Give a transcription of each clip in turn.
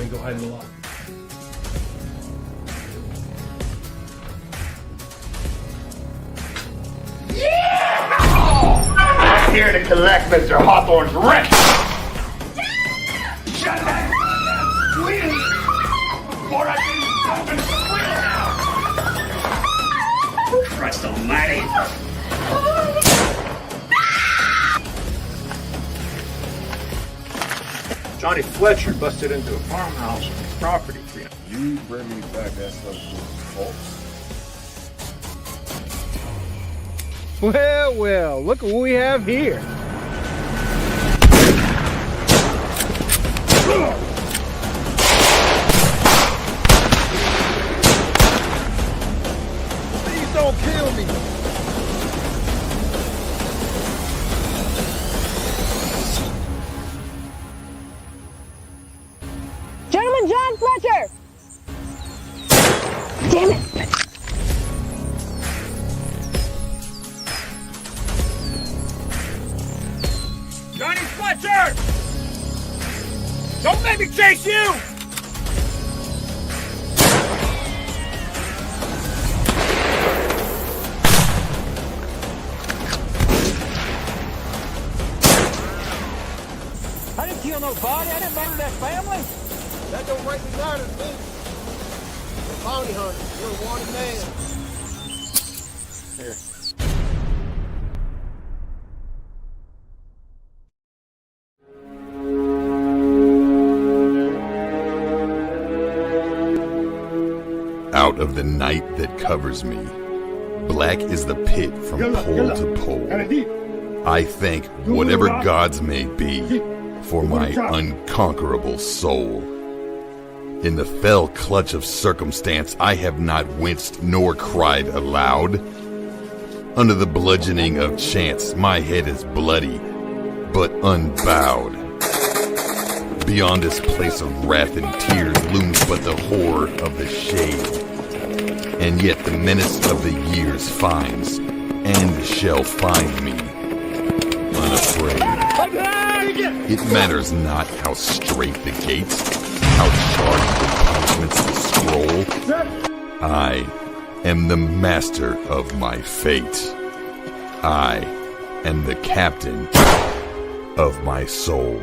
and go hide in the loft. I'm here to collect Mr. Hawthorne's rent! Shut that! Please! Before I get you in the now! Christ almighty! Johnny Fletcher busted into a farmhouse property. You bring me back that stuff false. Well, look what we have here. Please don't kill me. Gentleman John Fletcher! Damn it! Johnny Fletcher! Don't make me chase you! I didn't kill nobody. I didn't murder that family. That don't break me down to me. You're a bounty hunter. You're a wanted man. Here. Out of the night that covers me, black is the pit from pole to pole. I thank whatever gods may be for my unconquerable soul. In the fell clutch of circumstance, I have not winced nor cried aloud. Under the bludgeoning of chance, my head is bloody, but unbowed. Beyond this place of wrath and tears looms but the horror of the shade. And yet the menace of the years finds, and shall find me, unafraid. It matters not how straight the gates, how charged the punishments the scroll. I am the master of my fate. I am the captain of my soul.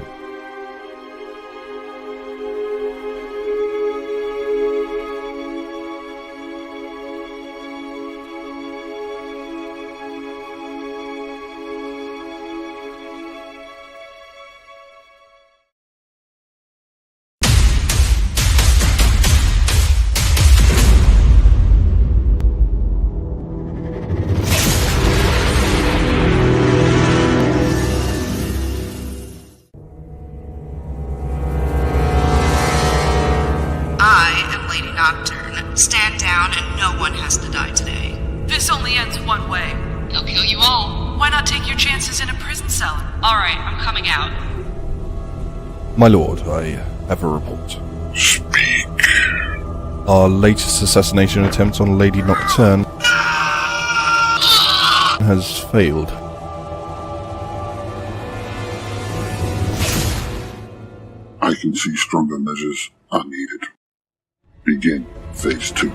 Nocturn. Stand down and no one has to die today. This only ends one way. He'll kill you all. Why not take your chances in a prison cell? Alright, I'm coming out. My lord, I have a report. Speak. Our latest assassination attempt on Lady Nocturn has failed. I can see stronger measures are needed. Begin phase 2.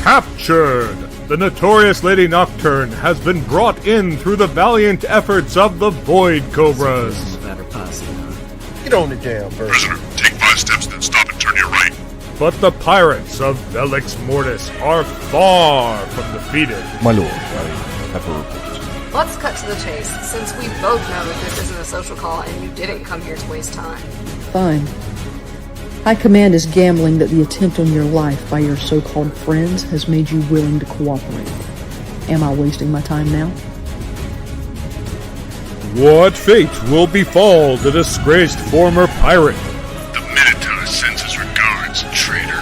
Captured! The notorious Lady Nocturn has been brought in through the valiant efforts of the Void Cobras. Get on the jam, Prisoner, take 5 steps, then stop and turn your right. But the pirates of Velix Mortis are far from defeated. My lord, I have a report. Let's cut to the chase, since we both know that this isn't a social call and you didn't come here to waste time. Fine. High Command is gambling that the attempt on your life by your so-called friends has made you willing to cooperate. Am I wasting my time now? What fate will befall the disgraced former pirate? The Minotaur sends his regards, traitor.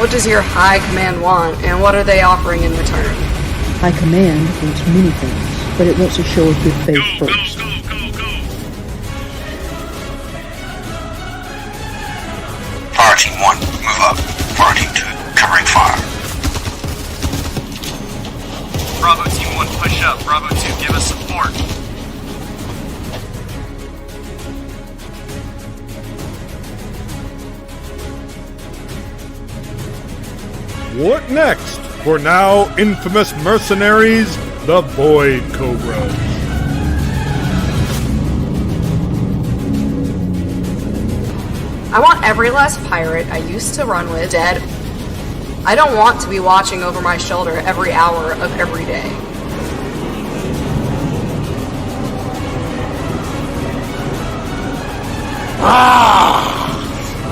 What does your High Command want, and what are they offering in return? High Command wants many things, but it wants to show a good faith first. out, Bravo 2. Give us support. What next for now infamous mercenaries, the Void Cobras? I want every last pirate I used to run with dead. I don't want to be watching over my shoulder every hour of every day.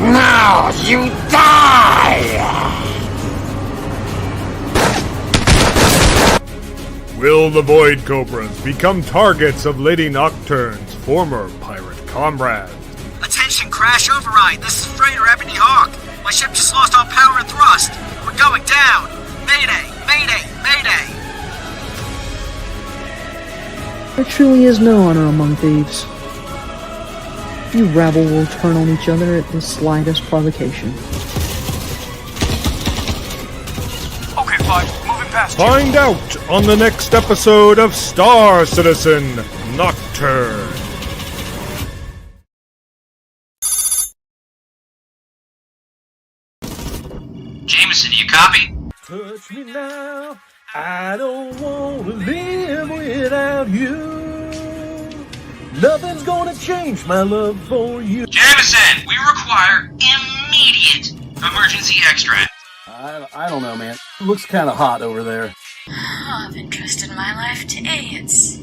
Now you die! Will the Void Cobras become targets of Lady Nocturne's former pirate comrades? Attention, crash override. This is Freighter Ebony Hawk. My ship just lost all power and thrust. We're going down. Mayday, mayday, mayday. There truly is no honor among thieves. You rabble will turn on each other at the slightest provocation. Okay, fine. Moving past you. Find out on the next episode of Star Citizen Nocturne. Jameson, you copy? Touch me now. I don't want to live without you. Nothing's gonna change my love for you. Jameson, we require immediate emergency extract. I don't know, man. It looks kind of hot over there. Oh, I've entrusted my life to AIDS.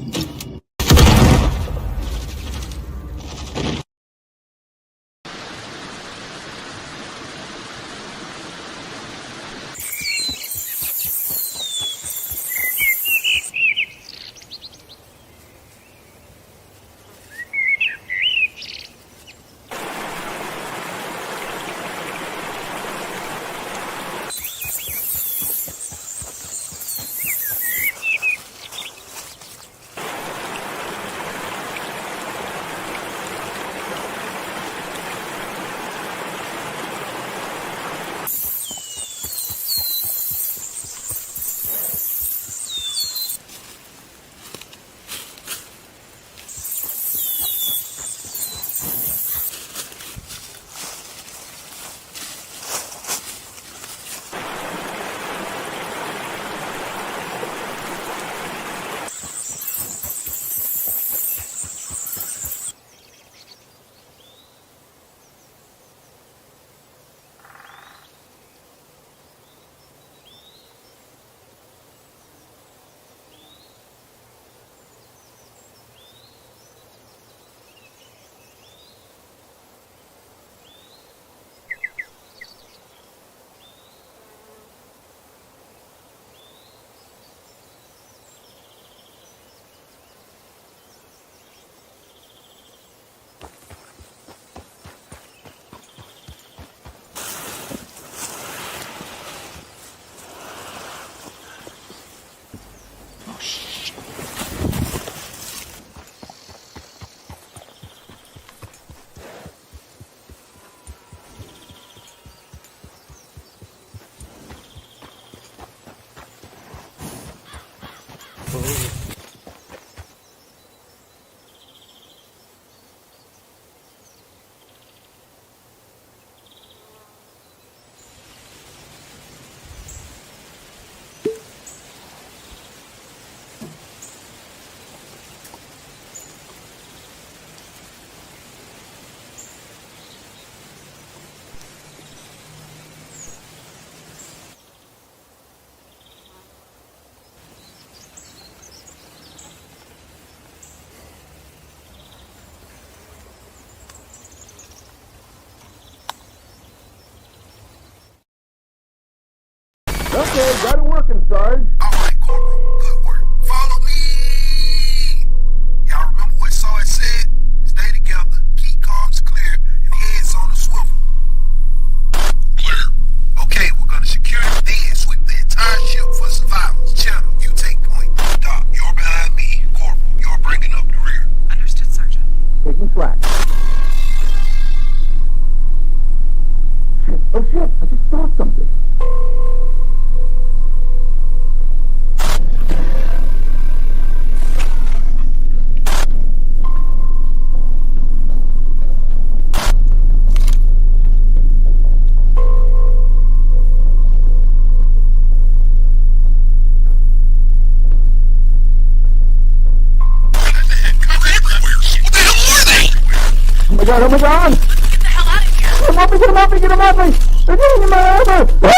my god, oh my god! Get the hell out of here! Get him off me, get him off me! They're getting in my armor! Ah!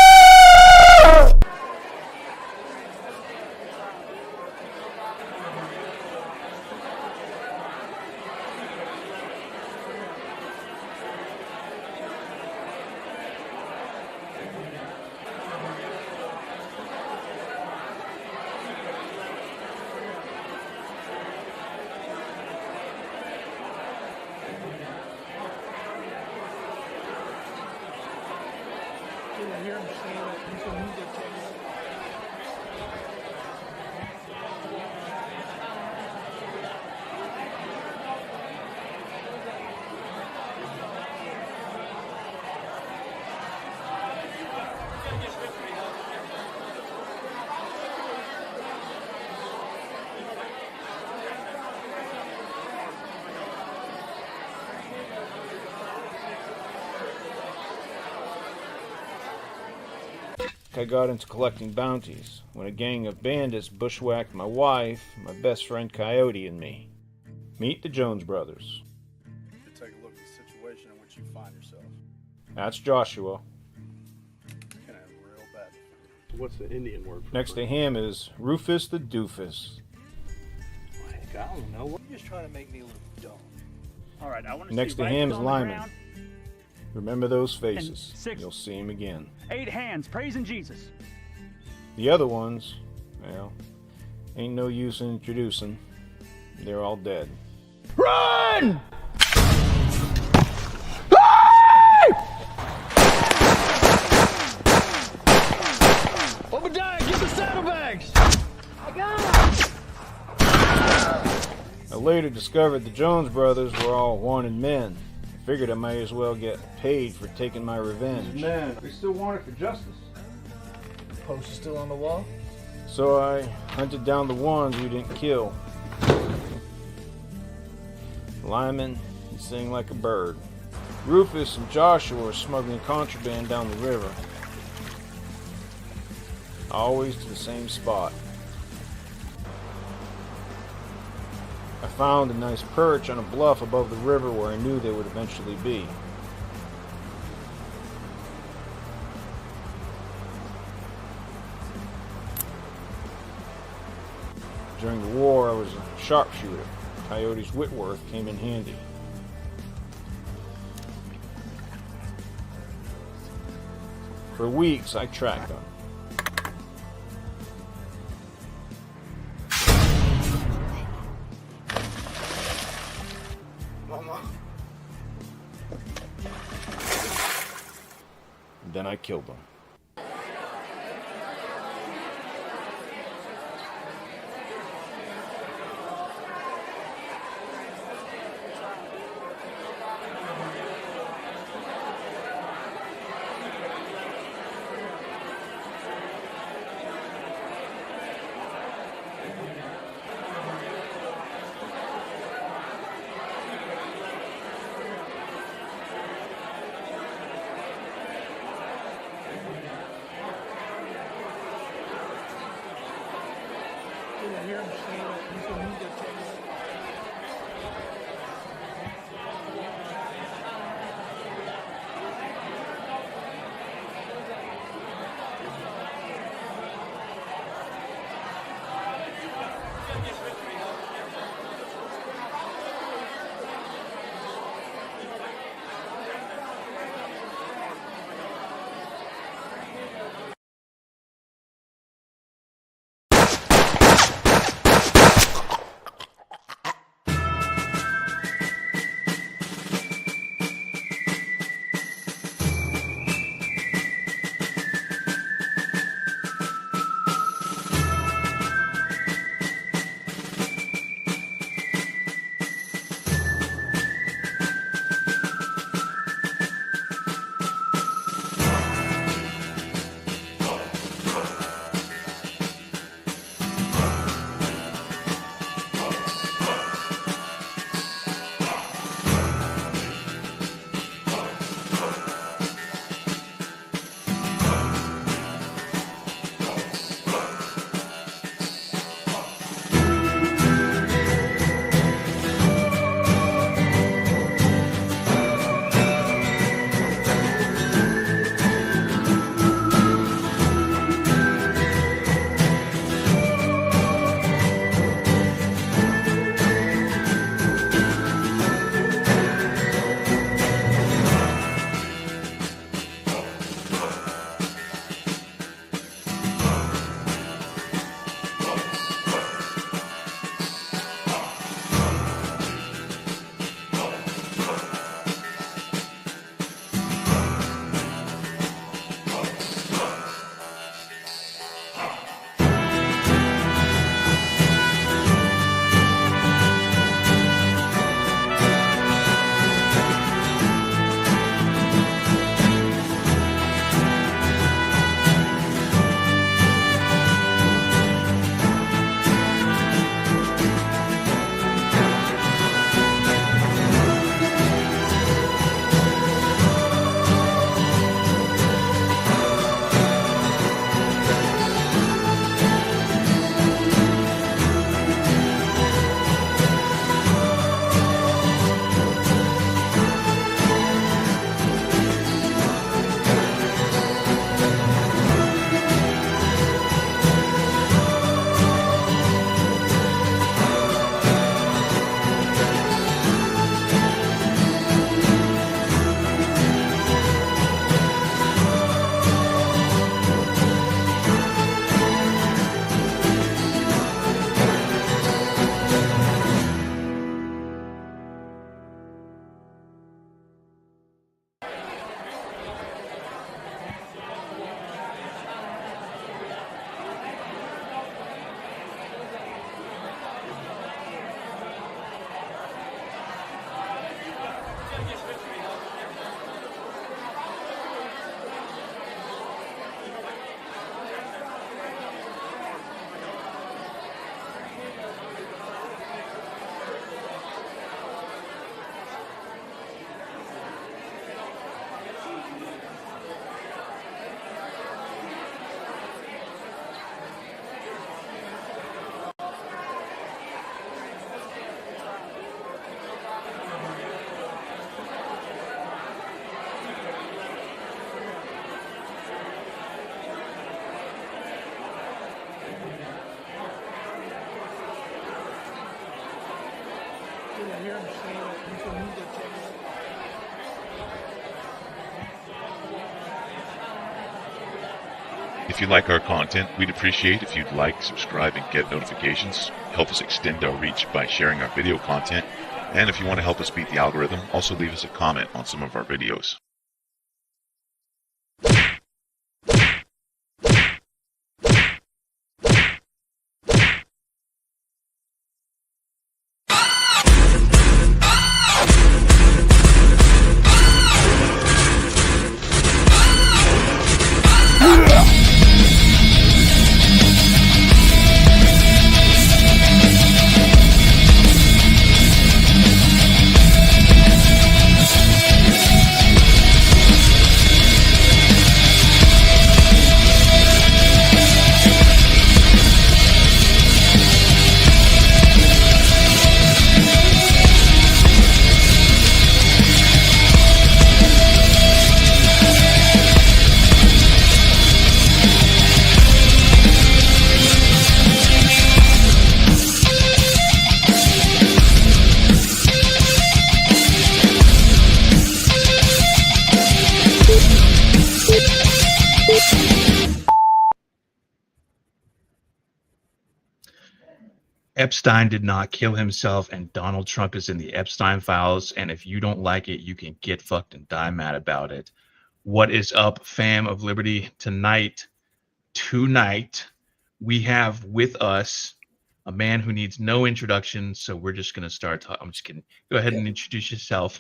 I got into collecting bounties when a gang of bandits bushwhacked my wife, my best friend Coyote, and me. Meet the Jones brothers. To take a look at the situation in which you find yourself. That's Joshua. Can have real bad. What's the Indian word for Next to him is Rufus the Doofus. Heck, I don't know. You're just trying to make me look dumb. Alright, I want to Next see to him is on the Lyman. ground. Remember those faces. And 6. You'll see him again. 8 hands praising Jesus. The other ones, well, ain't no use in introducing. They're all dead. Run! Obadiah, get the saddlebags! I got him! I later discovered the Jones brothers were all wanted men. I figured I might as well get paid for taking my revenge. Man, we still want it for justice. Post is still on the wall? So I hunted down the ones we didn't kill. Lyman, he sang like a bird. Rufus and Joshua were smuggling contraband down the river. Always to the same spot. I found a nice perch on a bluff above the river where I knew they would eventually be. During the war, I was a sharpshooter. Coyote's Whitworth came in handy. For weeks, I tracked them. Mama. And then I killed them. hear him saying that people need to check it. If you like our content, we'd appreciate if you'd like, subscribe, and get notifications. Help us extend our reach by sharing our video content. And if you want to help us beat the algorithm, also leave us a comment on some of our videos. Epstein did not kill himself, and Donald Trump is in the Epstein files. And if you don't like it, you can get fucked and die mad about it. What is up, fam of Liberty? Tonight, we have with us a man who needs no introduction. So we're just going to start talking. I'm just kidding. Go ahead and introduce yourself.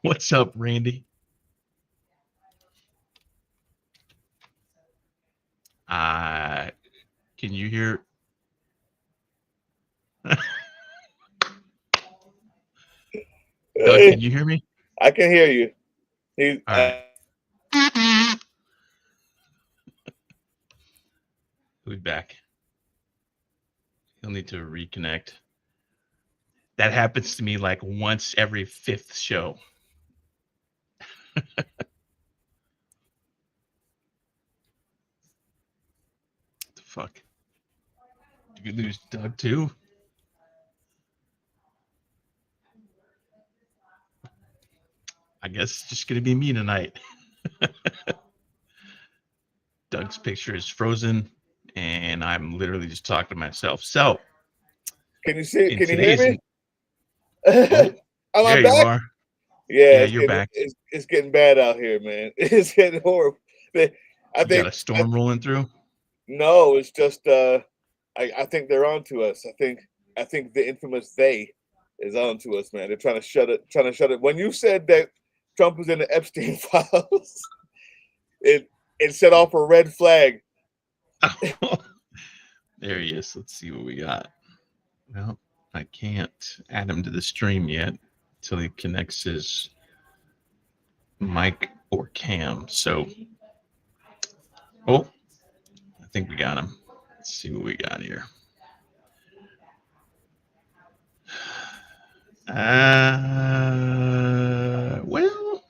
What's up, Randy? Can you hear? Doug, can you hear me? I can hear you. All right. We'll be back. He'll need to reconnect. That happens to me like once every 5th show. What the fuck? Did you lose Doug too? I guess it's just gonna be me tonight. Doug's picture is frozen, and I'm literally just talking to myself. So, can you see? Can you hear me? Oh, there you are. Yeah, you're back. It's getting bad out here, man. It's getting horrible. I think got a storm rolling through. No, it's just I think they're on to us. I think the infamous they is on to us, man. They're trying to shut it. When you said that Trump was in the Epstein files, it set off a red flag. There he is. Let's see what we got. Well, I can't add him to the stream yet until he connects his mic or cam. So, I think we got him. Let's see what we got here. Well.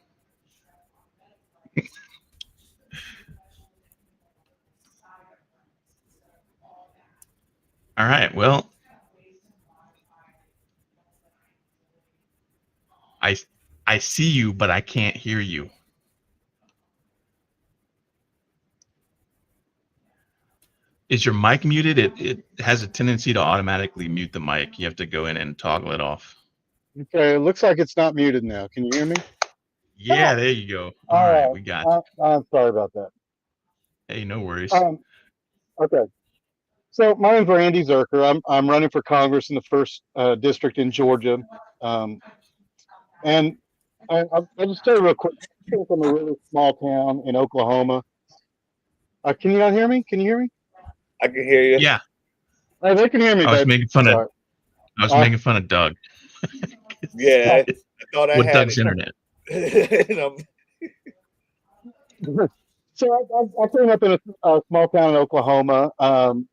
All right. Well, I see you, but I can't hear you. Is your mic muted? It has a tendency to automatically mute the mic. You have to go in and toggle it off. Okay, it looks like it's not muted now. Can you hear me? Yeah, there you go. All right, we got you. I'm sorry about that. Hey, no worries. Okay. So my name's Randy Zurcher. I'm running for Congress in the 1st district in Georgia, and I'll just tell you real quick. I'm from a really small town in Oklahoma. Can you not hear me? Can you hear me? I can hear you. Yeah. They can hear me. I was making fun of. I was making fun of Doug. Yeah, I thought I with had Doug's it. internet. So I came up in a small town in Oklahoma. And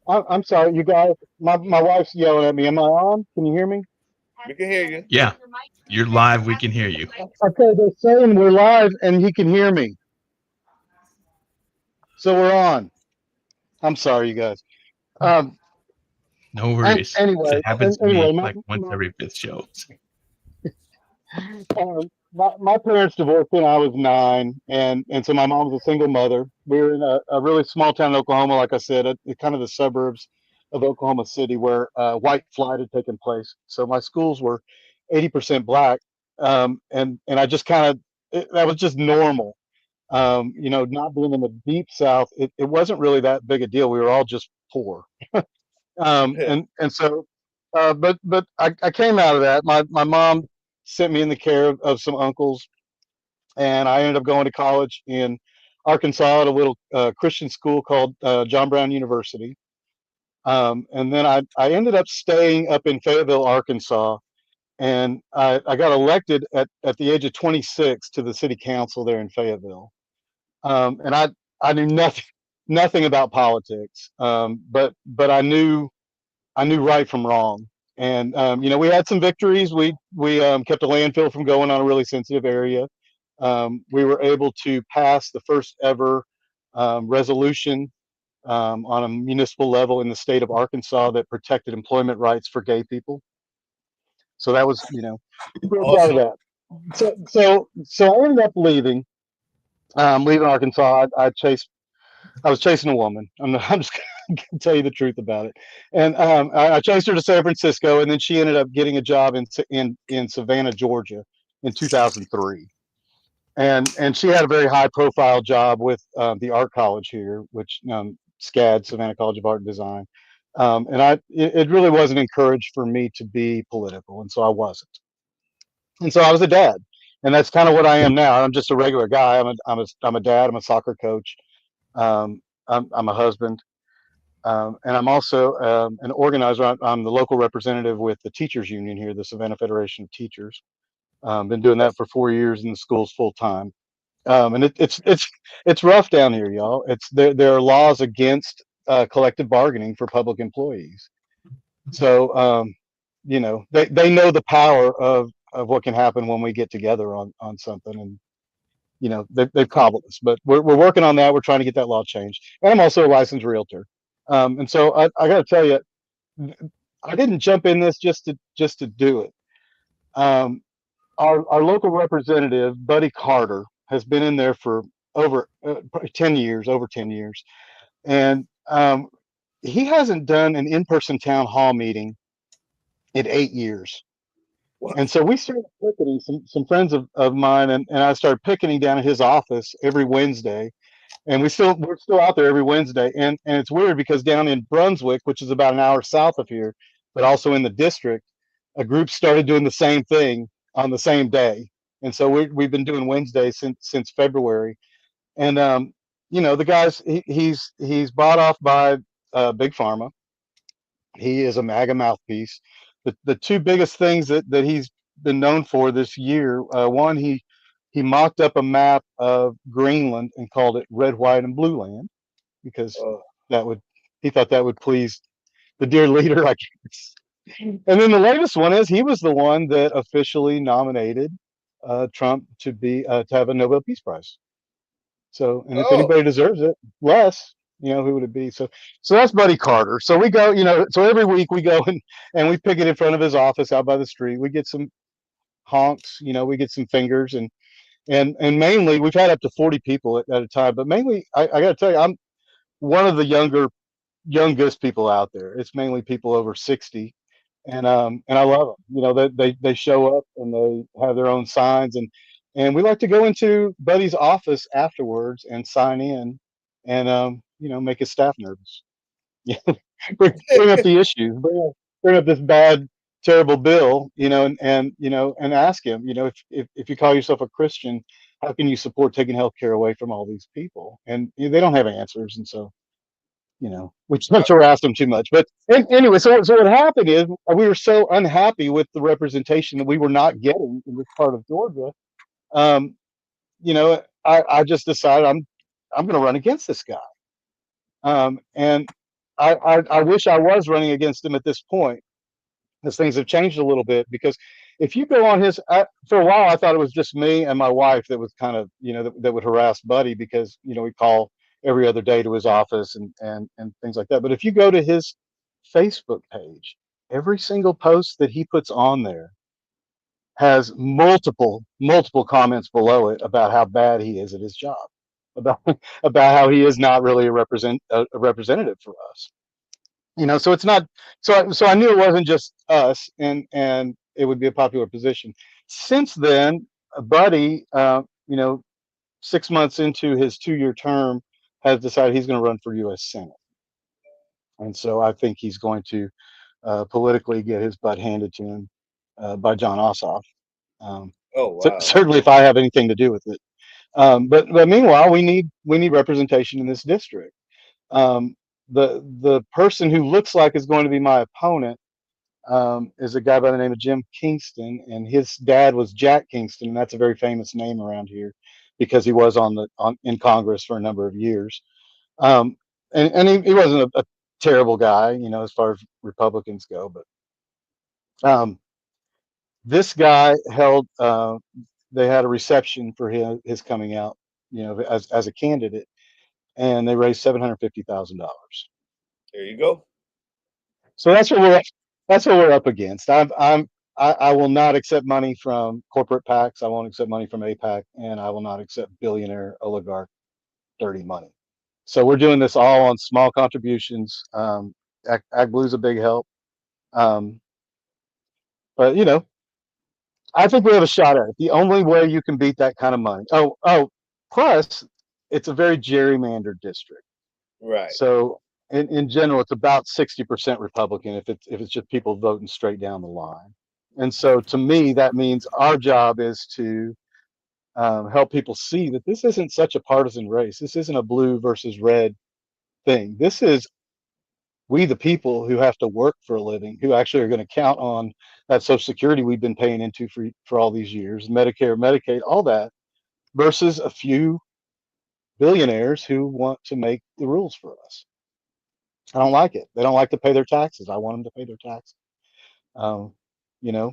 I'm sorry, you guys. My wife's yelling at me. Am I on? Can you hear me? We can hear you. Yeah, you're live. We can hear you. Okay, they're saying we're live and he can hear me. So we're on. I'm sorry, you guys. Um, No worries. It anyway, happens to anyway, me like once every fifth show. my parents divorced when I was 9, and so my mom was a single mother. We were in a really small town in Oklahoma, like I said, kind of the suburbs of Oklahoma City, where white flight had taken place. So my schools were 80% black, and I just kind of that was just normal. Not being in the deep South, it wasn't really that big a deal. We were all just poor, Yeah. and so, but I came out of that. My mom sent me in the care of some uncles, and I ended up going to college in Arkansas at a little Christian school called John Brown University. And then I ended up staying up in Fayetteville, Arkansas, and I got elected at the age of 26 to the city council there in Fayetteville. And I knew nothing about politics, but I knew right from wrong. And we had some victories. We kept a landfill from going on a really sensitive area. We were able to pass the first ever resolution on a municipal level in the state of Arkansas that protected employment rights for gay people. So that was, we're proud of Awesome. that. So I ended up leaving Arkansas. I was chasing a woman. I'm just gonna tell you the truth about it. And I chased her to San Francisco, and then she ended up getting a job in Savannah, Georgia, in 2003. And she had a very high profile job with the art college here, which SCAD, Savannah College of Art and Design. And it really wasn't encouraged for me to be political, and so I wasn't. And so I was a dad, and that's kind of what I am now. I'm just a regular guy. I'm a dad. I'm a soccer coach. I'm a husband, and I'm also an organizer. I'm the local representative with the teachers union here, the Savannah Federation of Teachers. Been doing that for 4 years in the schools full time. And it's rough down here, y'all. There are laws against collective bargaining for public employees. So they know the power of what can happen when we get together on something, and they've cobbled us, but we're working on that. We're trying to get that law changed. And I'm also a licensed realtor, and so I got to tell you, I didn't jump in this just to do it. Our local representative, Buddy Carter, has been in there for over 10 years, and he hasn't done an in-person town hall meeting in 8 years. And so we started picketing, some friends of mine, and I started picketing down at his office every Wednesday. And we're still out there every Wednesday. And it's weird because down in Brunswick, which is about an hour south of here, but also in the district, a group started doing the same thing on the same day. And so we've been doing Wednesday since February. And the guys, he's bought off by Big Pharma. He is a MAGA mouthpiece. The two biggest things that he's been known for this year, one, he mocked up a map of Greenland and called it Red, White, and Blue Land because he thought that would please the dear leader, I guess. And then the latest one is he was the one that officially nominated Trump to have a Nobel Peace Prize. So, and if anybody deserves it less, who would it be? So that's Buddy Carter. So we go, so every week we go and we pick it in front of his office out by the street. We get some honks, we get some fingers, and mainly we've had up to 40 people at a time, but mainly I got to tell you, I'm one of the youngest people out there. It's mainly people over 60, and I love them. They show up and they have their own signs, and we like to go into Buddy's office afterwards and sign in, and make his staff nervous. bring up the issues, bring up this bad, terrible bill, and ask him, if you call yourself a Christian, how can you support taking health care away from all these people? And they don't have answers, and so we tend to harass them too much. But anyway, so what happened is we were so unhappy with the representation that we were not getting in this part of Georgia. I just decided I'm going to run against this guy. And I wish I was running against him at this point, because things have changed a little bit. Because if you go on for a while, I thought it was just me and my wife that was kind of, that would harass Buddy, because, we call every other day to his office and things like that. But if you go to his Facebook page, every single post that he puts on there has multiple comments below it about how bad he is at his job, about about how he is not really a representative for us. So it's not. So I knew it wasn't just us, and it would be a popular position. Since then, Buddy, 6 months into his 2-year term, has decided he's going to run for U.S. Senate, and so I think he's going to politically get his butt handed to him by John Ossoff. Oh wow. Certainly, if I have anything to do with it. But meanwhile, we need representation in this district. The person who looks like is going to be my opponent is a guy by the name of Jim Kingston, and his dad was Jack Kingston, and that's a very famous name around here because he was in Congress for a number of years. And he wasn't a terrible guy, as far as Republicans go, but this guy held. They had a reception for his coming out, as a candidate, and they raised $750,000. There you go. So that's what we're up against. I will not accept money from corporate PACs. I won't accept money from APAC, and I will not accept billionaire oligarch dirty money. So we're doing this all on small contributions. AgBlue's a big help, but I think we have a shot at it. The only way you can beat that kind of money. Plus, it's a very gerrymandered district. Right. So in general, it's about 60% Republican if it's just people voting straight down the line. And so to me, that means our job is to help people see that this isn't such a partisan race. This isn't a blue versus red thing. This is we the people who have to work for a living, who actually are going to count on that Social Security we've been paying into for all these years, Medicare, Medicaid, all that, versus a few billionaires who want to make the rules for us. I don't like it. They don't like to pay their taxes. I want them to pay their taxes. You know,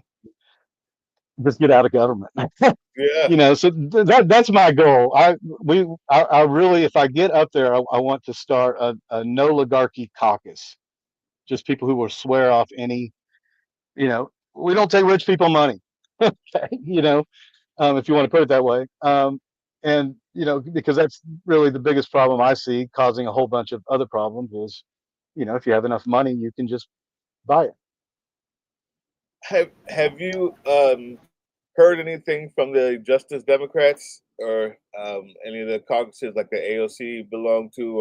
just get out of government. Yeah. So that's my goal. I really, if I get up there, I want to start a no oligarchy caucus. Just people who will swear off any, we don't take rich people money. Okay, if you want to put it that way. And because that's really the biggest problem I see, causing a whole bunch of other problems is, if you have enough money, you can just buy it. Have you heard anything from the Justice Democrats or any of the caucuses like the AOC belong to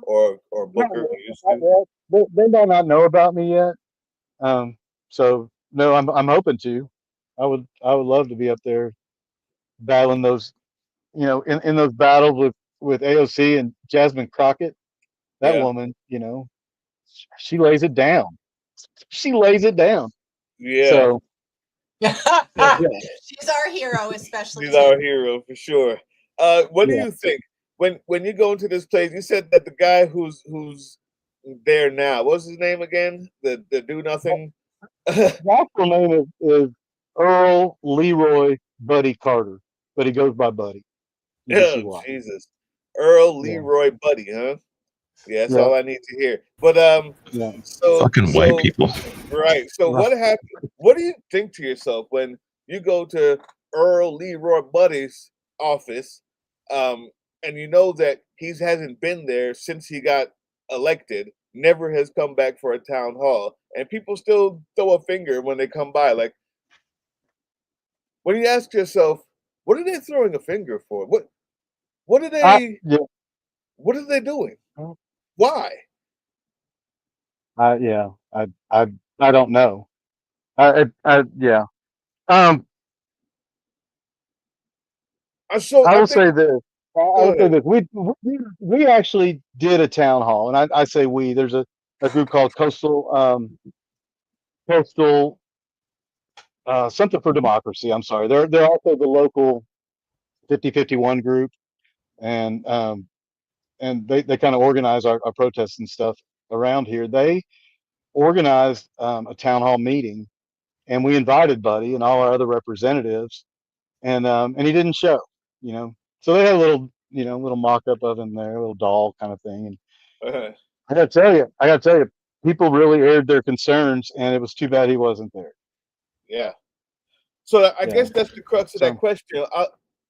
or Booker used to? They might not know about me yet. So no, I'm hoping to. I would love to be up there battling those, in those battles with AOC and Jasmine Crockett. That woman, she lays it down. She lays it down. Yeah. So She's our hero, especially. She's our hero for sure. What do you think when you go into this place? You said that the guy who's there now, what's his name again? The do nothing. The actual name is Earl Leroy Buddy Carter, but he goes by Buddy. Oh, Jesus. Earl Leroy Buddy, huh? Yeah, that's all I need to hear. But so fucking white people. Right. So what happened? What do you think to yourself when you go to Earl Leroy Buddy's office, and you know that he hasn't been there since he got elected, never has come back for a town hall, and people still throw a finger when they come by? Like, when you ask yourself, what are they throwing a finger for? What are they? What are they doing? Why? I don't know. Yeah. I will say this. We actually did a town hall, and I say we. There's a group called Coastal something for Democracy. I'm sorry. They're also the local 5051 group, and they kind of organize our protests and stuff around here. They organized a town hall meeting, and we invited Buddy and all our other representatives, and he didn't show. So they had a little little mock-up of him there, a little doll kind of thing. And Uh-huh. I gotta tell you, people really aired their concerns, and it was too bad he wasn't there. Yeah. So I Yeah. guess that's the crux of that So, question.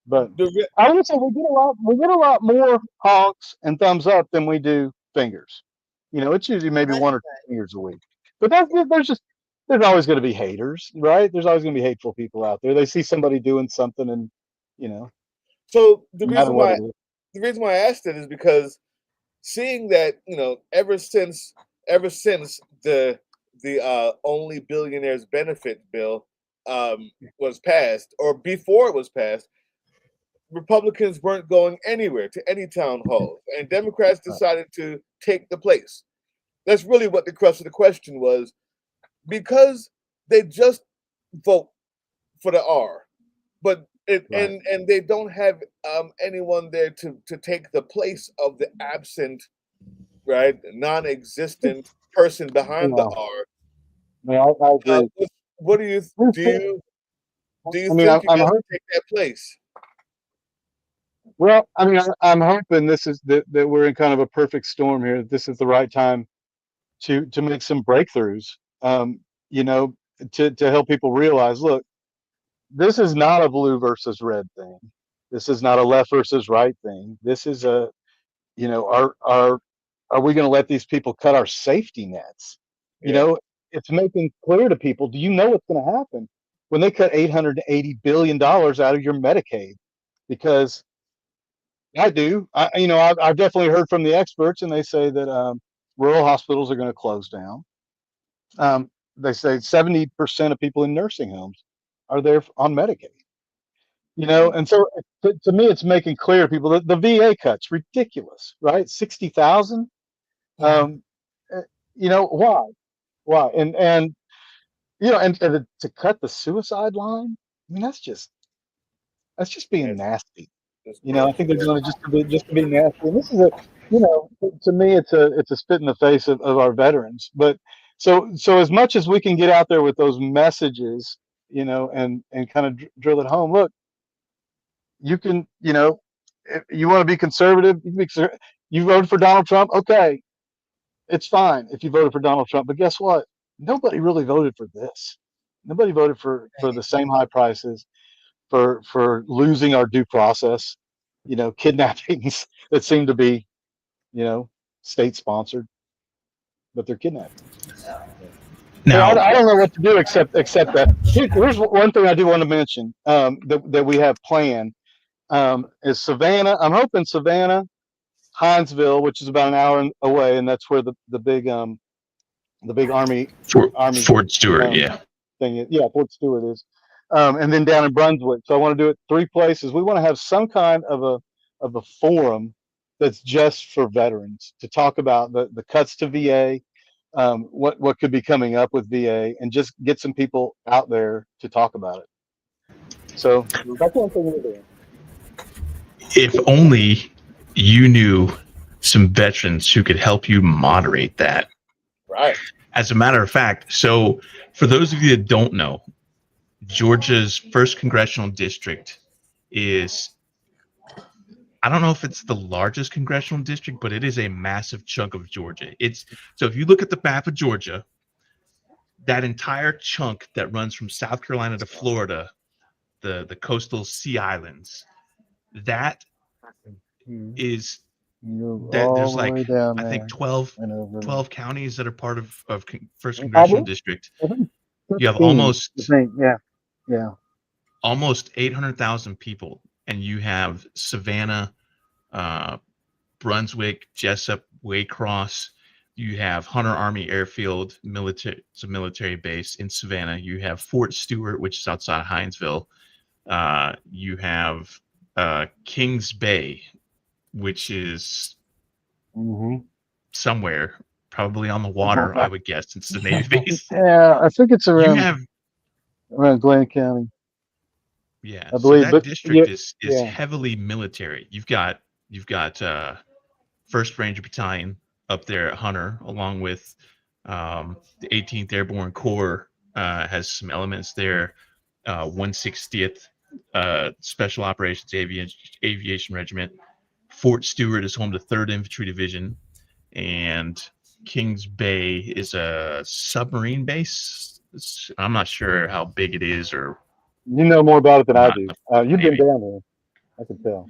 but I would say we get a lot more honks and thumbs up than we do fingers. It's usually maybe one or two fingers a week. But there's always going to be haters, right? There's always going to be hateful people out there. They see somebody doing something, and So no matter what it is. the reason why I asked it is because seeing that ever since the only billionaires benefit bill was passed, or before it was passed, Republicans weren't going anywhere to any town halls, and Democrats decided to take the place. That's really what the crux of the question was, because they just vote for the R, but and they don't have anyone there to take the place of the absent, right, non-existent person behind the R. No, I agree. What do you think I'm you guys hoping, take that place? well, I'm hoping this is that we're in kind of a perfect storm here. This is the right time to make some breakthroughs. You know, to help people realize, look, this is not a blue versus red thing. This is not a left versus right thing. This is are we going to let these people cut our safety nets? It's making clear to people. Do you know what's going to happen when they cut $880 billion out of your Medicaid? Because I do. I've definitely heard from the experts, and they say that rural hospitals are going to close down. They say 70% of people in nursing homes are there on Medicaid. And so to me, it's making clear to people that the VA cuts ridiculous, right? 60,000. Why? Why? And to cut the suicide line. That's just being nasty. I think they're doing it just to be nasty. And this is to me, it's a spit in the face of our veterans. But so as much as we can get out there with those messages, and kind of drill it home. Look, you can, if you want to be conservative, you voted for Donald Trump. Okay, it's fine if you voted for Donald Trump. But guess what? Nobody really voted for this. Nobody voted for the same high prices, for losing our due process, kidnappings that seem to be, state sponsored, but they're kidnapping. Now, I don't know what to do except that. Here's one thing I do want to mention that we have planned is Savannah. I'm hoping Savannah, Hinesville, which is about an hour away, and that's where the big army Fort Stewart, thing is. Yeah, Fort Stewart is, and then down in Brunswick. So I want to do it 3 places. We want to have some kind of a forum that's just for veterans to talk about the cuts to VA. What could be coming up with VA, and just get some people out there to talk about it. So that's one thing we're doing. If only you knew some veterans who could help you moderate that. Right. As a matter of fact, so for those of you that don't know, Georgia's 1st congressional district is, I don't know if it's the largest congressional district, but it is a massive chunk of Georgia. So if you look at the map of Georgia, that entire chunk that runs from South Carolina to Florida, the coastal sea islands, that is there's like I think 12 counties that are part of 1st congressional district. You have almost almost 800,000 people, and you have Savannah, Brunswick, Jessup, Waycross. You have Hunter Army Airfield, it's a military base in Savannah. You have Fort Stewart, which is outside of Hinesville. You have Kings Bay, which is somewhere probably on the water, I would guess, since it's a Navy base. Yeah, I think it's around Glenn County. Yeah, I believe, so that but district is heavily military. You've got 1st Ranger Battalion up there at Hunter, along with the 18th Airborne Corps has some elements there. 160th Special Operations Aviation Regiment, Fort Stewart is home to 3rd Infantry Division, and Kings Bay is a submarine base. I'm not sure how big it is, or You know more about it than I do. You've maybe. been down there. I can tell.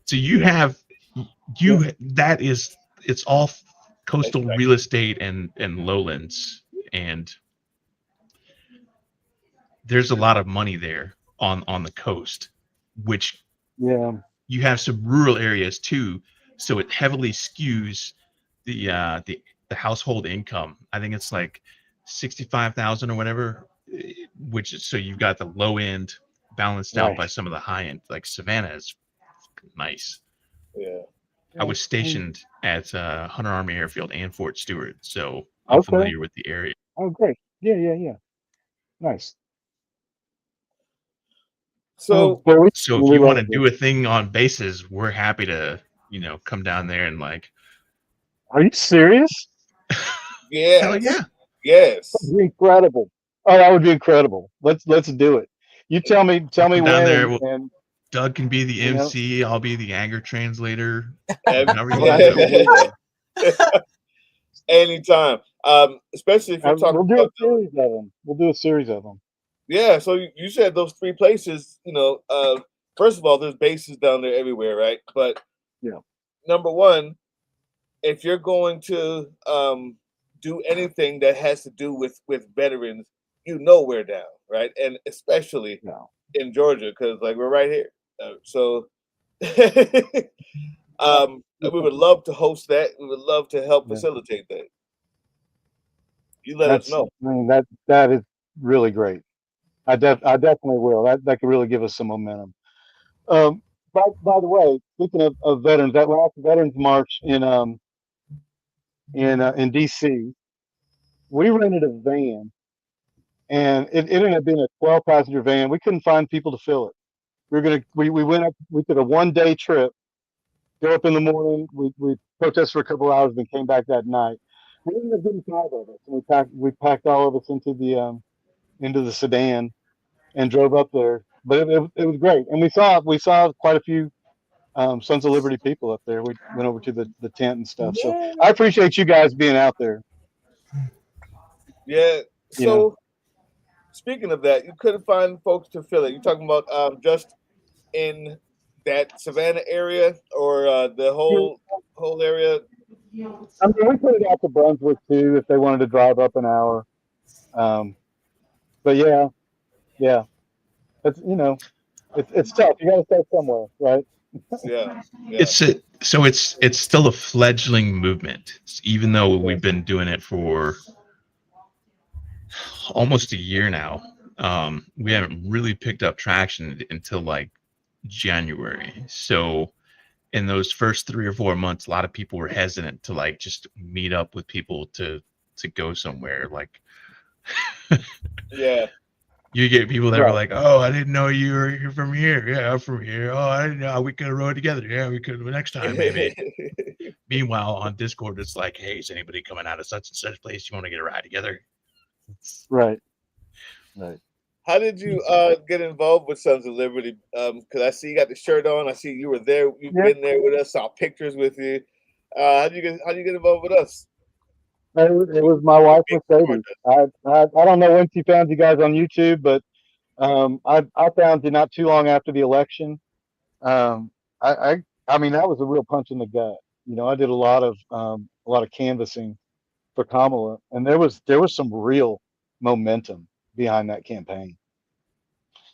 So you have that is it's all coastal real estate and lowlands, and there's a lot of money there on the coast, which Yeah. you have some rural areas too, so it heavily skews the household income. I think it's like 65,000 or whatever, which is, so you've got the low end balanced out by some of the high end. Like Savannah is nice. Yeah. I was stationed at Hunter Army Airfield and Fort Stewart, so I'm familiar with the area. Oh, great. Yeah. Nice. So, so if you want to do a thing on bases, we're happy to, come down there and like. Are you serious? Yeah. Hell yeah. Yes. That'd be incredible. Oh, that would be incredible. Let's do it. You tell me Down when there, and Doug can be the you know. MC. I'll be the anger translator. Anytime. Especially if you're talking we'll do about a series of them. We'll do a series of them. Yeah, so you said those 3 places, first of all, there's bases down there everywhere, right? But yeah, number one, if you're going to do anything that has to do with veterans, we're down, right? And especially in Georgia, because like we're right here. So we would love to host that. We would love to help facilitate that. You let us know. I mean, that is really great. I definitely will. That could really give us some momentum. By the way, speaking of veterans, that last Veterans March in DC, we rented a van, and it ended up being a 12-passenger van. We couldn't find people to fill it. We went up. We did a 1-day trip. Go up in the morning. We protested for a couple hours, then came back that night. We ended up getting 5 of us, and we packed all of us into the sedan and drove up there. But it was great, and we saw quite a few Sons of Liberty people up there. We went over to the tent and stuff. So I appreciate you guys being out there. Yeah. So speaking of that, you couldn't find folks to fill it. You're talking about just in that Savannah area or the whole area? I mean, we put it out to Brunswick too if they wanted to drive up an hour. But yeah, it's it's tough. You got to start somewhere, right? Yeah. It's still a fledgling movement, even though we've been doing it for almost a year now. We haven't really picked up traction until like January. So in those first 3 or 4 months, a lot of people were hesitant to like just meet up with people to go somewhere. Like, yeah. You get people that were like, "Oh, I didn't know you were from here." Yeah, I'm from here. Oh, I didn't know we could have rode together. Yeah, we could next time maybe. Meanwhile, on Discord, it's like, "Hey, is anybody coming out of such and such place? You want to get a ride together?" Right. How did you get involved with Sons of Liberty? Because I see you got the shirt on. I see you were there. You've been there with us. Saw pictures with you. How do you get involved with us? It was my wife Mercedes. I don't know when she found you guys on YouTube, but I found you not too long after the election. I mean that was a real punch in the gut. I did a lot of canvassing for Kamala, and there was some real momentum behind that campaign.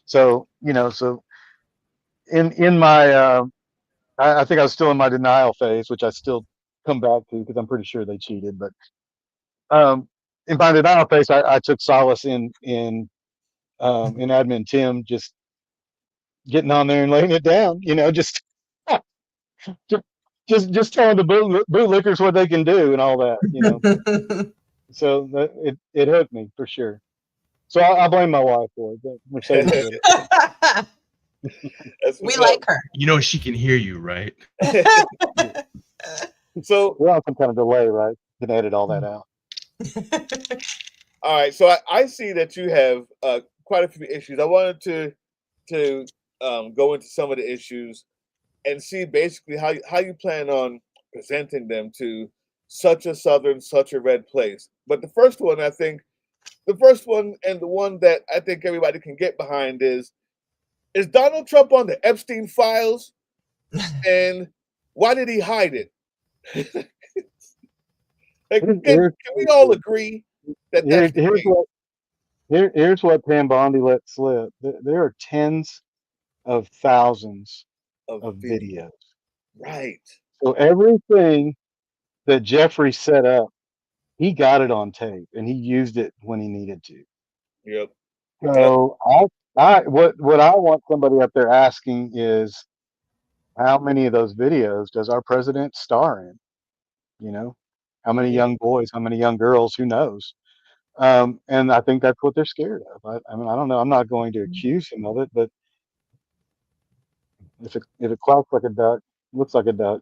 So in my I think I was still in my denial phase, which I still come back to because I'm pretty sure they cheated, but. In my denial phase, I took solace in Admin Tim just getting on there and laying it down. Just telling the bootlickers what they can do and all that. So it hooked me for sure. So I blame my wife for it. Mercedes did it. We like her. She can hear you, right? So we're on some kind of delay, right? You can edit all that out. All right, so I see that you have quite a few issues. I wanted to go into some of the issues. and see basically how you plan on presenting them to such a southern, such a red place. But the first one, I think, the first one and the one that I think everybody can get behind is Donald Trump on the Epstein files, and why did he hide it? Like, can we all agree that that's the Here's case? here's what Pam Bondi let slip. There are tens of thousands Of of video, videos. right? So everything that Jeffrey set up, he got it on tape and he used it when he needed to. Yep. Yep. So what I want somebody up there asking is, how many of those videos does our president star in? You know, how many Yeah. young boys, how many young girls? Who knows? And I think that's what they're scared of. I mean, I don't know. I'm not going to accuse him of it, but if it quacks like a duck, looks like a duck.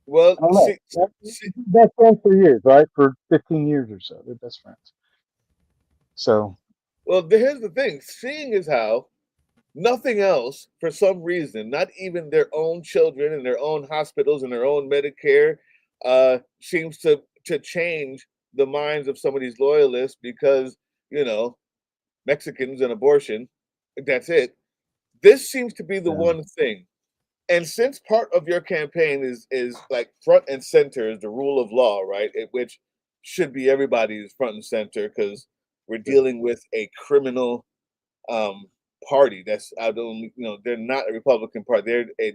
Well, I don't know. see, see, Best friends for years, right? For 15 years or so, they're best friends. So well, here's the thing. Seeing is how nothing else, for some reason, not even their own children and their own hospitals and their own Medicare, seems to change the minds of some of these loyalists because you know Mexicans and abortion. That's it. This seems to be the yeah, one thing. And since part of your campaign is like front and center is the rule of law, right? Which should be everybody's front and center because we're sure. dealing with a criminal um, party. That's I don't they're not a Republican party. They're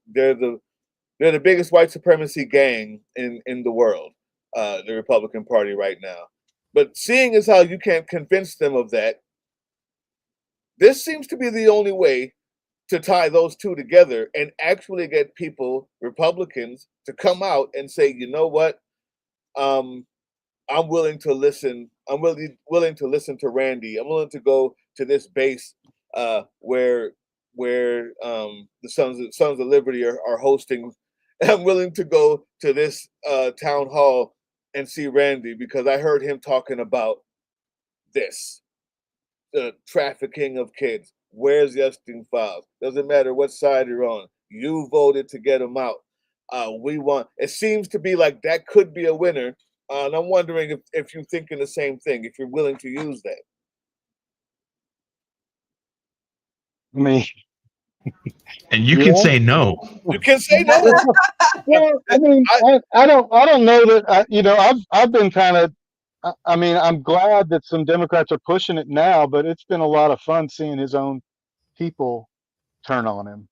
they're the biggest white supremacy gang in the world. The Republican Party right now. But seeing as how you can't convince them of that, this seems to be the only way to tie those two together and actually get people, Republicans, to come out and say, you know what, um, I'm willing to listen. I'm willing to listen to Randy. I'm willing to go to this base where the Sons of Liberty are hosting. I'm willing to go to this town hall and see Randy because I heard him talking about this the trafficking of kids. Where's the Epstein files? Doesn't matter what side you're on. You voted to get them out. We want. It seems to be like that could be a winner, and I'm wondering if you're thinking the same thing. If you're willing to use that. I mean, And you can yeah. say no. You can say no. Well, I mean, I don't know that I've been kind of. I mean, I'm glad that some Democrats are pushing it now, but it's been a lot of fun seeing his own people turn on him.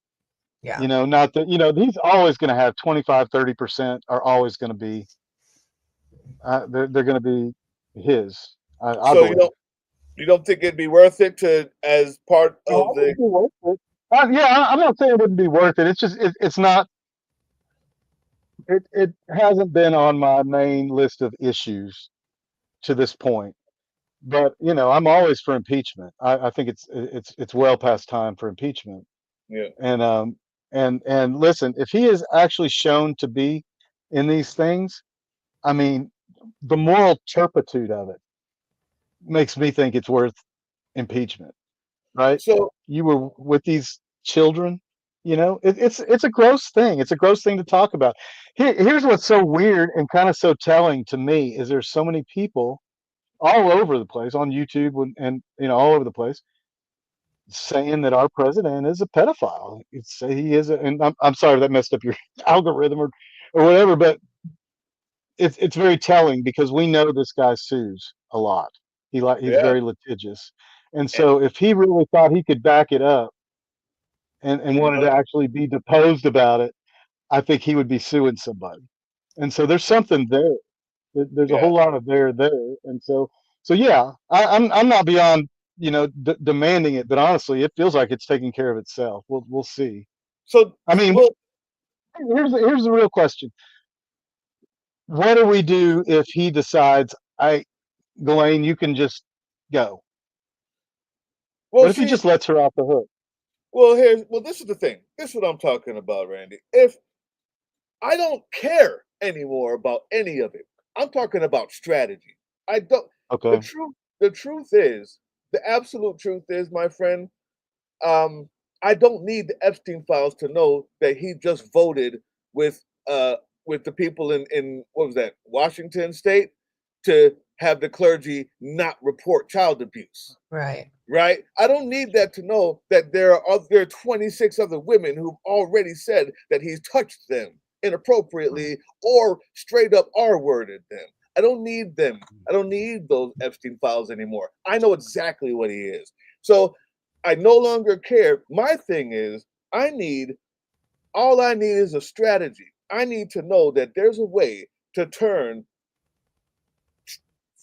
Yeah. Not that he's always going to have 25-30% are always going to be they're going to be his. I So believe. you don't think it'd be worth it to as part No, of it the wouldn't be worth it. Yeah, I'm not saying it wouldn't be worth it. It's just it's not. It hasn't been on my main list of issues to this point. But I'm always for impeachment. I think it's well past time for impeachment. yeah. And listen, if he is actually shown to be in these things, I mean, the moral turpitude of it makes me think it's worth impeachment, right? So You were with these children, it's a gross thing. It's a gross thing to talk about. Here's what's so weird and kind of so telling to me is there's so many people all over the place on YouTube and all over the place saying that our president is a pedophile. It's say he is, and I'm sorry that messed up your algorithm or whatever, but it's very telling because we know this guy sues a lot. He's yeah, very litigious, and and so if he really thought he could back it up and you wanted to know, actually be deposed about it, I think he would be suing somebody. And so there's something there. There's a yeah. whole lot of there, and so yeah, I'm not beyond demanding it, but honestly, it feels like it's taking care of itself. We'll see. So I mean, well, here's the real question: what do we do if he decides, Ghislaine, you can just go? well, What if he see, just lets her off the hook? this is the thing. This is what I'm talking about, Randy. If I don't care anymore about any of it. I'm talking about strategy. I don't. The Okay. truth. The truth is, the absolute truth is, my friend. Um, I don't need the Epstein files to know that he just voted with the people in what was that, Washington State, to have the clergy not report child abuse. Right. Right? I don't need that to know that there are 26 other women who've already said that he's touched them inappropriately or straight up R-worded them. I don't need them. I don't need those Epstein files anymore. I know exactly what he is. So I no longer care. My thing is, all I need is a strategy. I need to know that there's a way to turn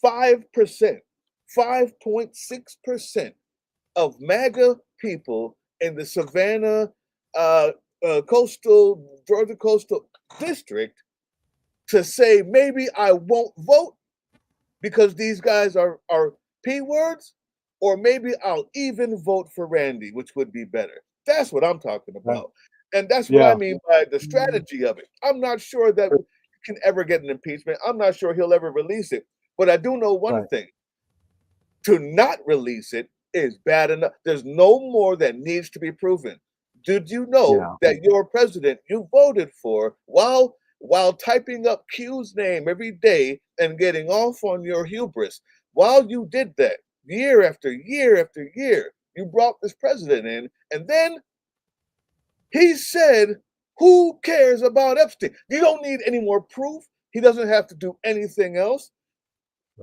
5%, 5.6% of MAGA people in the Savannah Georgia coastal district to say maybe I won't vote because these guys are P words, or maybe I'll even vote for Randy, which would be better. That's what I'm talking about. And that's what I mean by the strategy of it. I'm not sure that we can ever get an impeachment. I'm not sure he'll ever release it. But I do know one thing. To not release it is bad enough. There's no more that needs to be proven. Did you know that your president you voted for while typing up Q's name every day and getting off on your hubris, while you did that year after year after year, you brought this president in, and then he said, who cares about Epstein? You don't need any more proof. He doesn't have to do anything else.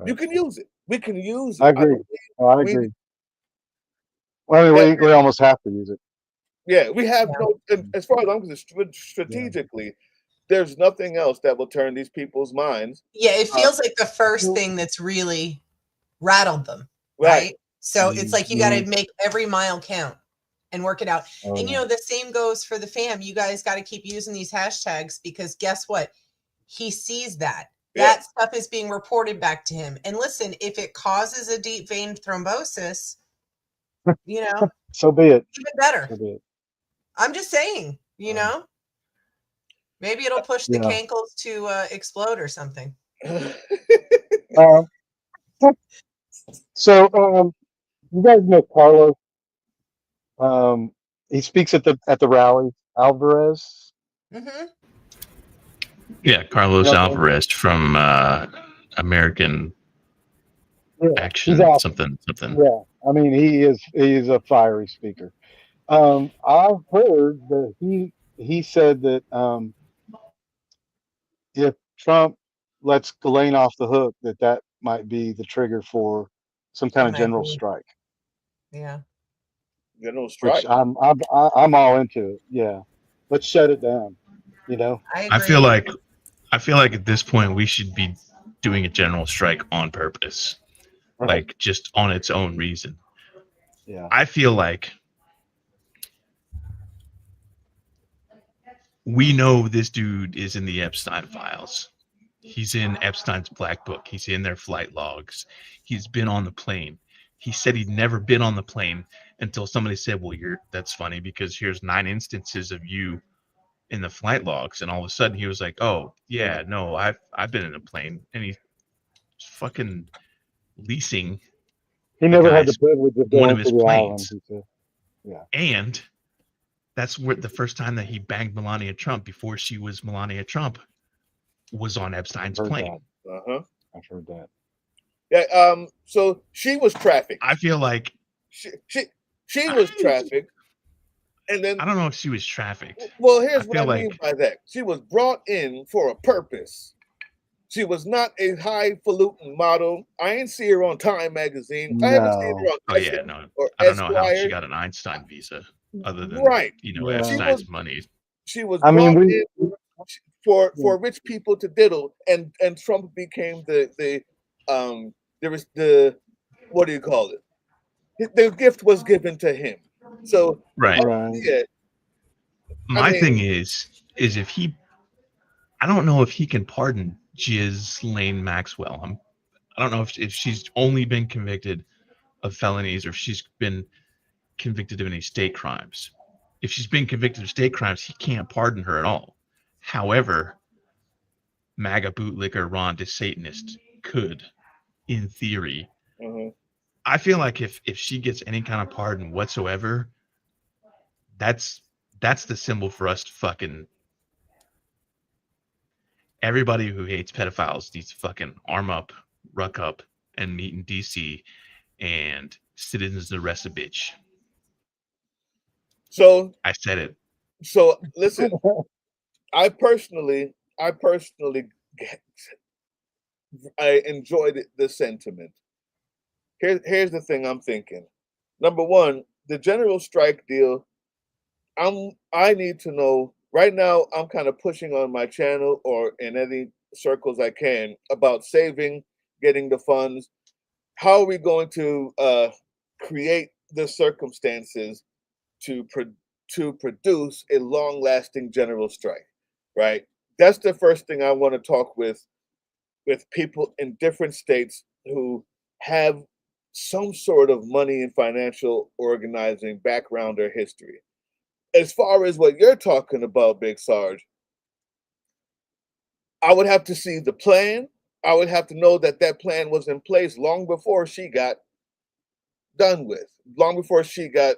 You can use it. We can use it. I agree. I agree. Well, I mean, we almost have to use it. Yeah, we have no. As far as I'm concerned, strategically, there's nothing else that will turn these people's minds. Yeah, it feels like the first thing that's really rattled them, right? So it's like you got to make every mile count and work it out. And you know, the same goes for the fam. You guys got to keep using these hashtags because guess what? He sees that. That stuff is being reported back to him. And listen, if it causes a deep vein thrombosis, you know, so be it. Even better. So be it. I'm just saying, you know, maybe it'll push the cankles to explode or something. So you guys know Carlos. He speaks at the rally. Alvarez. Mm-hmm. Yeah, Carlos Alvarez from American Action, something. Yeah, I mean he is a fiery speaker. I've heard that he said that if Trump lets Ghislaine off the hook, that might be the trigger for some kind of general strike. Yeah, general strike. Which I'm all into it. Yeah, let's shut it down. You know, I feel like at this point we should be doing a general strike on purpose, like just on its own reason. Yeah, I feel like we know this dude is in the Epstein files. He's in Epstein's black book. He's in their flight logs. He's been on the plane. He said he'd never been on the plane until somebody said, well, that's funny because here's 9 instances of you in the flight logs. And all of a sudden he was like, oh yeah, no, I've been in a plane. And he's fucking leasing. He never had the privilege of one going of his to the planes. island. Yeah. And that's where the first time that he banged Melania Trump before she was Melania Trump was on Epstein's plane. I've heard that. Yeah. So she was trafficked. I feel like she was trafficked, and then I don't know if she was trafficked. Well, here's what I mean by that. She was brought in for a purpose. She was not a highfalutin model. I ain't see her on Time magazine. I haven't seen her on. I don't know how she got an Einstein visa, other than Epstein's money. She was brought in for rich people to diddle, and Trump became there was the what do you call it? The gift was given to him. So yeah. My thing is if he, I don't know if he can pardon Ghislaine Maxwell. I don't know if she's only been convicted of felonies or if she's been convicted of any state crimes. If she's been convicted of state crimes, he can't pardon her at all. However, MAGA bootlicker Ron DeSatanist could, in theory. I feel like if she gets any kind of pardon whatsoever, that's the symbol for us to fucking everybody who hates pedophiles needs to fucking arm up, ruck up, and meet in DC and citizens arrest a bitch. So I said it. So listen, I personally I enjoyed the sentiment. Here's the thing I'm thinking. Number one, the general strike deal. I need to know right now. I'm kind of pushing on my channel or in any circles I can about saving, getting the funds. How are we going to create the circumstances to produce a long-lasting general strike? Right. That's the first thing I want to talk with people in different states who have some sort of money and financial organizing background or history. As far as what you're talking about, Big Sarge, I would have to see the plan. I would have to know that that plan was in place long before she got done with, long before she got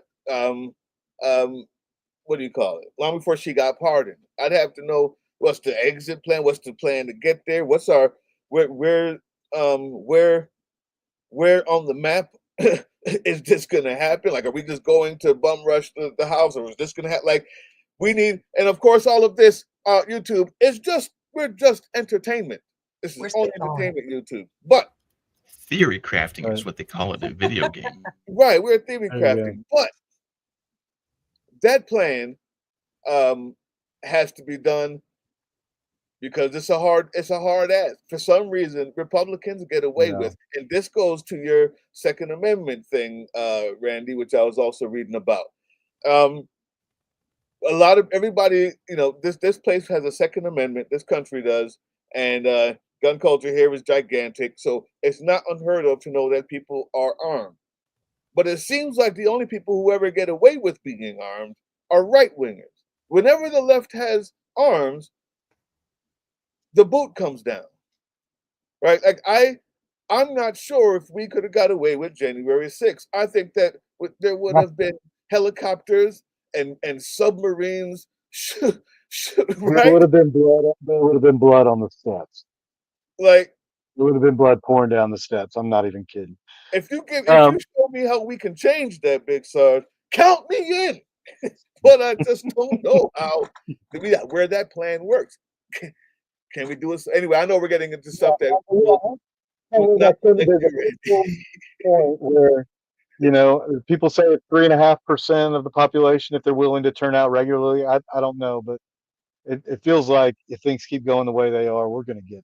what do you call it? Long before she got pardoned. I'd have to know what's the exit plan, what's the plan to get there, what's our where on the map is this gonna happen? Like, are we just going to bum rush the house, or is this gonna happen? Like, we need, and of course, all of this YouTube is we're just entertainment. This is all entertainment YouTube, but theory crafting is what they call it in a video game. Right, we're theory crafting, but that plan has to be done because it's a hard ask. For some reason, Republicans get away with, and this goes to your Second Amendment thing, Randy, which I was also reading about. A lot of everybody, this place has a Second Amendment. This country does, and gun culture here is gigantic. So it's not unheard of to know that people are armed. But it seems like the only people who ever get away with being armed are right wingers. Whenever the left has arms, the boot comes down, right? Like I'm not sure if we could have got away with January 6th. I think that there would have been helicopters and submarines, right? There would have been blood. There would have been blood on the steps. Like, there would have been blood pouring down the steps. I'm not even kidding. If you show me how we can change that, Big Sarge, count me in. But I just don't know where that plan works. Can we do it? Anyway, I know we're getting into stuff that where people say it's 3.5% of the population if they're willing to turn out regularly. I don't know, but it feels like if things keep going the way they are, we're going to get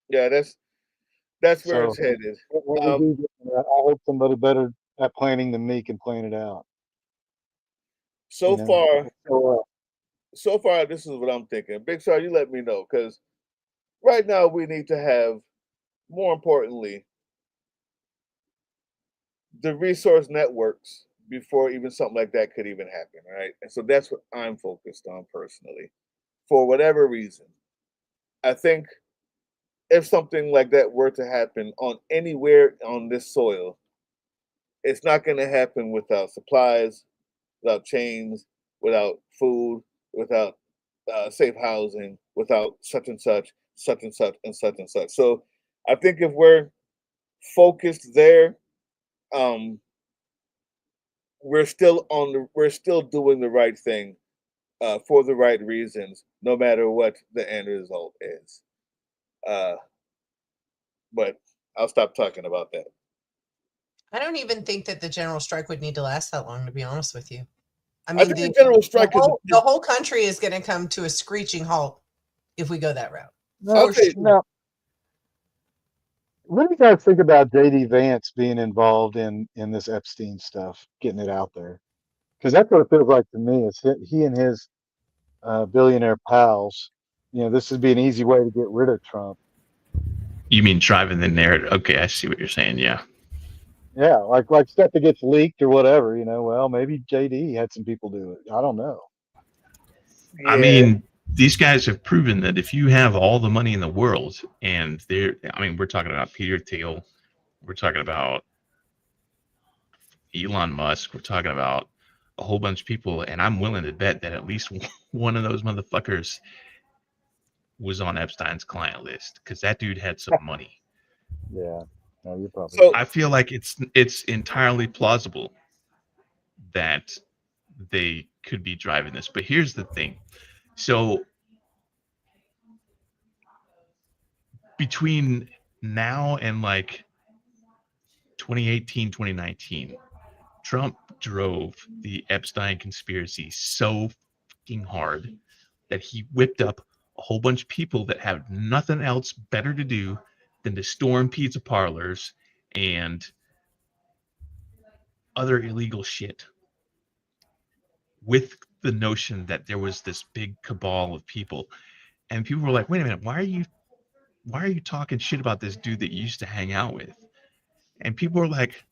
there. Yeah, that's where it's headed. I hope somebody better at planning than me can plan it out. So far, this is what I'm thinking. Big Sarge, you let me know, because right now we need to have, more importantly, the resource networks before even something like that could even happen, right? And so that's what I'm focused on personally. For whatever reason, I think if something like that were to happen on anywhere on this soil, it's not going to happen without supplies, without chains, without food, without safe housing, without such and such, such and such, and such and such. So I think if we're focused there, we're still doing the right thing for the right reasons, no matter what the end result is. But I'll stop talking about that. I don't even think that the general strike would need to last that long, to be honest with you. I mean, the general strike the whole country is going to come to a screeching halt if we go that route. No. What do you guys think about JD Vance being involved in this Epstein stuff, getting it out there? Because that's what it feels like to me. Is he and his billionaire pals. This would be an easy way to get rid of Trump. You mean driving the narrative? Okay, I see what you're saying. Yeah. Yeah, like stuff that gets leaked or whatever. Well, maybe JD had some people do it. I don't know. Yeah. I mean, these guys have proven that if you have all the money in the world, and we're talking about Peter Thiel, we're talking about Elon Musk, we're talking about a whole bunch of people, and I'm willing to bet that at least one of those motherfuckers was on Epstein's client list, because that dude had some money. Yeah, no, you're probably. So I feel like it's entirely plausible that they could be driving this. But here's the thing. So between now and like 2018, 2019, Trump drove the Epstein conspiracy so fucking hard that he whipped up a whole bunch of people that have nothing else better to do than to storm pizza parlors and other illegal shit, with the notion that there was this big cabal of people. And people were like, wait a minute, why are you talking shit about this dude that you used to hang out with? And people were like,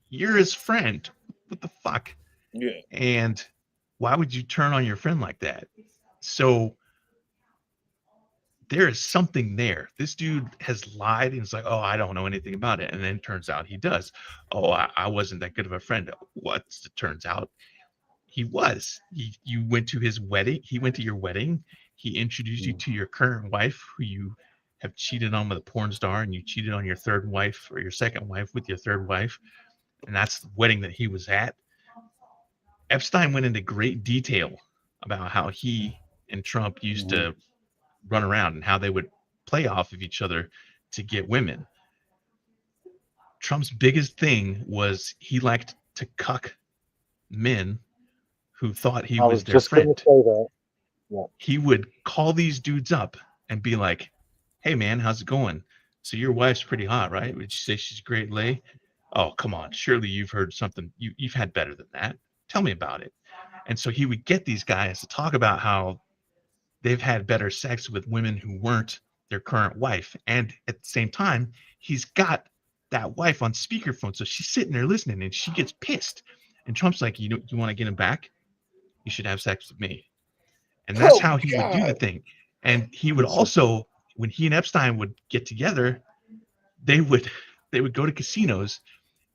you're his friend. What the fuck? Yeah. And why would you turn on your friend like that? So there is something there. This dude has lied and it's like, oh, I don't know anything about it. And then it turns out he does. Oh, I wasn't that good of a friend. What it turns out he was. You went to his wedding. He went to your wedding. He introduced you to your current wife, who you have cheated on with a porn star, and you cheated on your third wife or your second wife with your third wife. And that's the wedding that he was at. Epstein went into great detail about how he and Trump used to run around and how they would play off of each other to get women. Trump's biggest thing was he liked to cuck men who thought he was their friend. Say that. Yeah. He would call these dudes up and be like, hey man, how's it going? So your wife's pretty hot, right? Would you say she's a great lay? Oh, come on. Surely you've heard something. You've had better than that. Tell me about it. And so he would get these guys to talk about how they've had better sex with women who weren't their current wife. And at the same time, he's got that wife on speakerphone. So she's sitting there listening and she gets pissed. And Trump's like, you want to get him back? You should have sex with me. And that's how he would do the thing. And he would also, when he and Epstein would get together, they would go to casinos,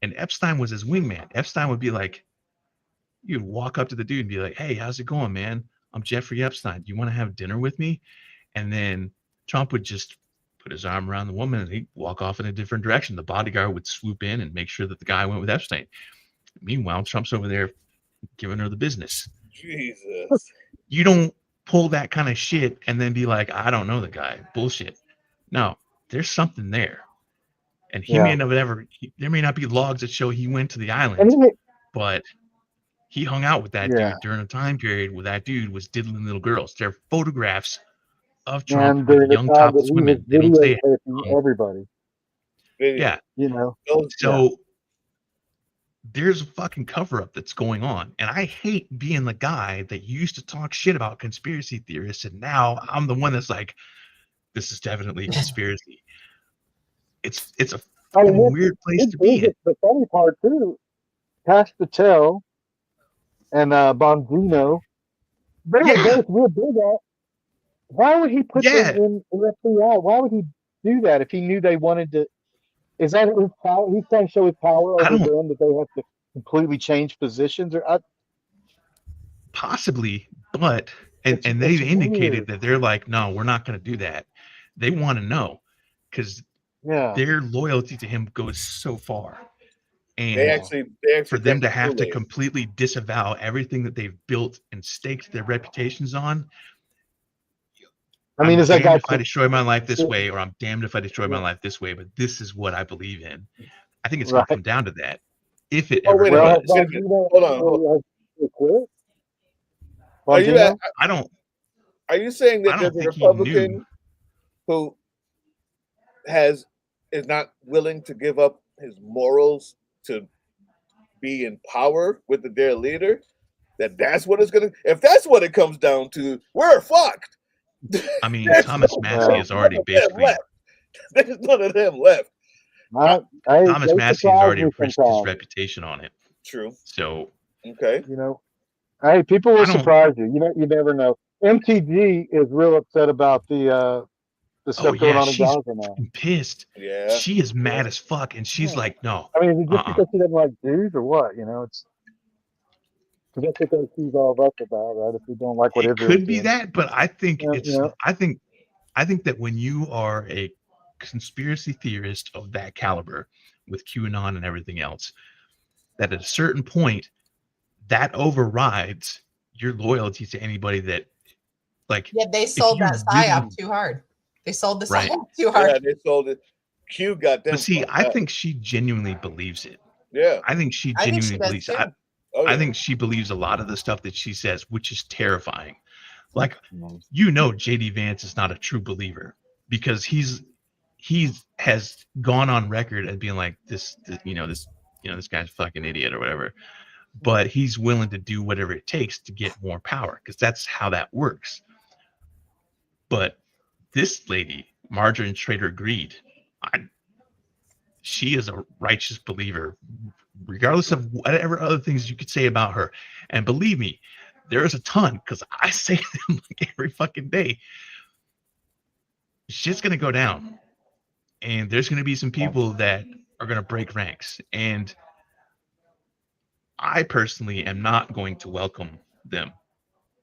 and Epstein was his wingman. Epstein would be like, you'd walk up to the dude and be like, hey, how's it going, man? I'm Jeffrey Epstein. Do you want to have dinner with me? And then Trump would just put his arm around the woman and he'd walk off in a different direction. The bodyguard would swoop in and make sure that the guy went with Epstein. Meanwhile, Trump's over there giving her the business. Jesus. You don't pull that kind of shit and then be like, I don't know the guy. Bullshit. No, there's something there. And he may never, there may not be logs that show he went to the island, but he hung out with that dude during a time period where that dude was diddling little girls. There are photographs of Trump with young topless women. They don't say everybody. Yeah. You know. So there's a fucking cover up that's going on. And I hate being the guy that used to talk shit about conspiracy theorists. And now I'm the one that's like, this is definitely a conspiracy. It's a fucking weird place to be in. The funny part too, Cash Patel and Bongino, they were both real big at. Why would he put them in the FBI? Why would he do that if he knew they wanted to? Is that his power? He's trying to show his power over them that they have to completely change positions, or possibly, but and they've indicated that they're like, no, we're not going to do that. They want to know because their loyalty to him goes so far, and they actually for them to have to completely disavow everything that they've built and staked their reputations on. I mean, is that guy? If I destroy my life this way, or I'm damned if I destroy my life this way, but this is what I believe in. I think it's going to come down to that. If it ever does. Hold on. I don't. Are you saying that there's a Republican who is not willing to give up his morals to be in power with their leader? That's what it's going to. If that's what it comes down to, we're fucked. I mean, Thomas Massey is already basically. There's none of them left. Thomas Massey has already risked his reputation on it. True. So. Okay. You know, hey, people will surprise you. You know, you never know. MTG is real upset about the stuff going on in Gaza now. Pissed. Yeah. She is mad as fuck, and she's like, no. I mean, is it just because she doesn't like Jews or what? You know, it's. Because that's what they accuse all of us about, right? If we don't like what It Israel's could be doing. that, but I think it's. Yeah. I think that when you are a conspiracy theorist of that caliber, with QAnon and everything else, that at a certain point, that overrides your loyalty to anybody that, like. Yeah, they if sold you that psyop too hard. They sold the Right. psyop too hard. Yeah, they sold it. Q got them. But see, fucked I up. think she genuinely believes it. Yeah. I think she I think she genuinely does believes too. it. Oh, I yeah. think she believes a lot of the stuff that she says, which is terrifying. Like, JD Vance is not a true believer because he's has gone on record as being like this guy's a fucking idiot or whatever. But he's willing to do whatever it takes to get more power because that's how that works. But this lady, Marjorie Trader Greed, she is a righteous believer, regardless of whatever other things you could say about her. And believe me, there is a ton because I say them like every fucking day. Shit's gonna go down, and there's gonna be some people that are gonna break ranks, and I personally am not going to welcome them.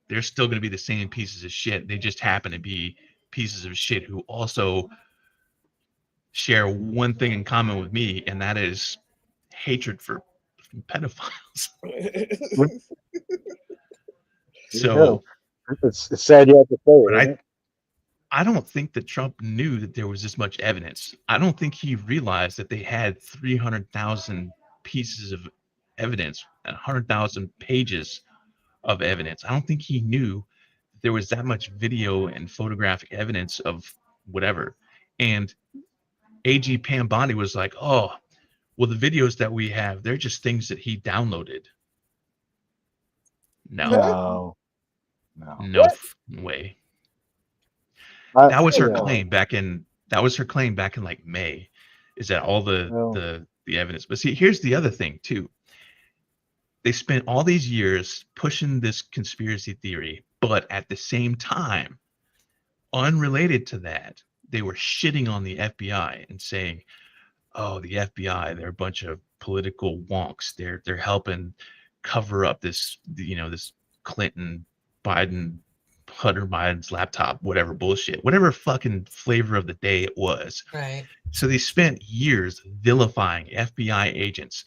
They're still gonna be the same pieces of shit. They just happen to be pieces of shit who also share one thing in common with me, and that is hatred for pedophiles. So it's sad you have to say it. Isn't it? I don't think that Trump knew that there was this much evidence. I don't think he realized that they had 300,000 pieces of evidence and 100,000 pages of evidence. I don't think he knew there was that much video and photographic evidence of whatever. And AG Pam Bondi was like, oh, well, the videos that we have, they're just things that he downloaded. No way. That was her claim back in like May, is that all the evidence. But see, here's the other thing too. They spent all these years pushing this conspiracy theory, but at the same time, unrelated to that, they were shitting on the FBI and saying, oh, the FBI, they're a bunch of political wonks. They're helping cover up this Clinton, Biden, Hunter Biden's laptop, whatever bullshit, whatever fucking flavor of the day it was. Right. So they spent years vilifying FBI agents,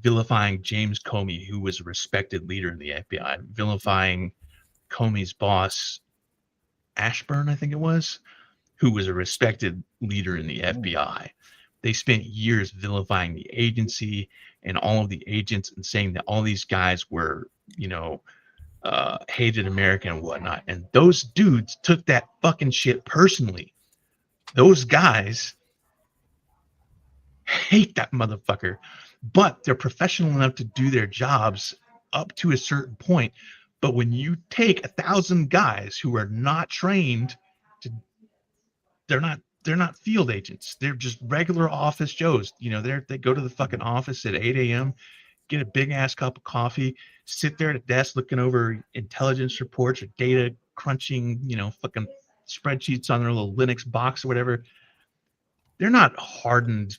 vilifying James Comey, who was a respected leader in the FBI, vilifying Comey's boss, Ashburn, I think it was, who was a respected leader in the FBI. They spent years vilifying the agency and all of the agents and saying that all these guys were, hated America and whatnot. And those dudes took that fucking shit personally. Those guys hate that motherfucker, but they're professional enough to do their jobs up to a certain point. But when you take 1,000 guys who are not trained they're not field agents. They're just regular office Joes. They go to the fucking office at 8 a.m., get a big ass cup of coffee, sit there at a desk looking over intelligence reports or data crunching, fucking spreadsheets on their little Linux box or whatever. They're not hardened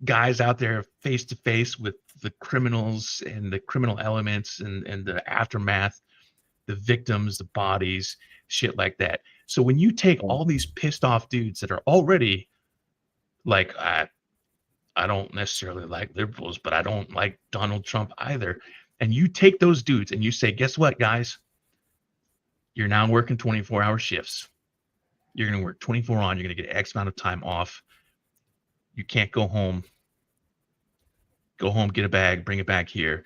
guys out there face to face with the criminals and the criminal elements and the aftermath, the victims, the bodies, shit like that. So when you take all these pissed off dudes that are already like, I don't necessarily like liberals, but I don't like Donald Trump either. And you take those dudes and you say, guess what, guys? You're now working 24-hour shifts. You're going to work 24 on. You're going to get X amount of time off. You can't go home. Go home, get a bag, bring it back here.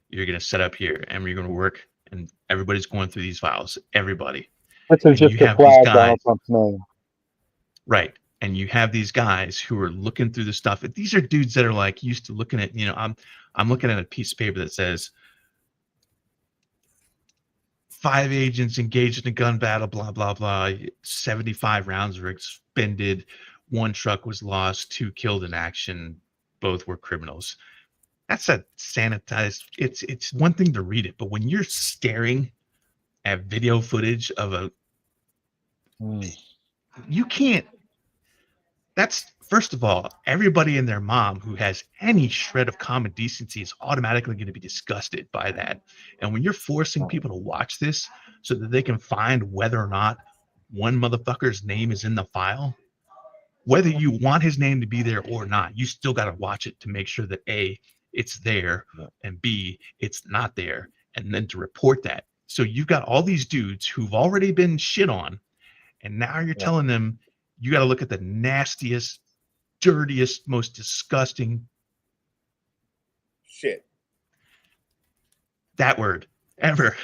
You're going to set up here and you're going to work. And everybody's going through these files. Everybody. This is just to flag Donald Trump's name. Right. And you have these guys who are looking through the stuff. These are dudes that are like used to looking at, I'm looking at a piece of paper that says 5 agents engaged in a gun battle, blah, blah, blah. 75 rounds were expended. 1 truck was lost, 2 killed in action. Both were criminals. That's a sanitized, it's one thing to read it, but when you're staring at video footage of you can't, that's First of all, everybody and their mom who has any shred of common decency is automatically going to be disgusted by that. And when you're forcing people to watch this so that they can find whether or not one motherfucker's name is in the file, whether you want his name to be there or not, you still got to watch it to make sure that A, it's there, and B, it's not there, and then to report that. So you've got all these dudes who've already been shit on, and now you're telling them you got to look at the nastiest, dirtiest, most disgusting shit. That word ever.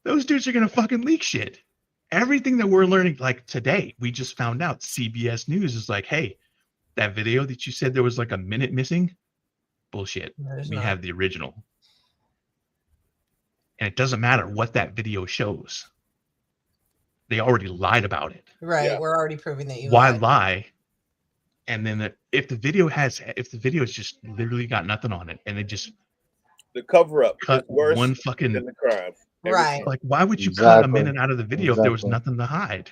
Those dudes are going to fucking leak shit. Everything that we're learning, like today, we just found out CBS News is like, hey, that video that you said there was like a minute missing, bullshit. We have the original. And it doesn't matter what that video shows. They already lied about it. Right. We're already proving that you Why lied. lie? And then if the video has just literally got nothing on it, and they just the cover up cut worse one fucking than the crime. Right. Like, why would you cut a minute out of the video if there was nothing to hide?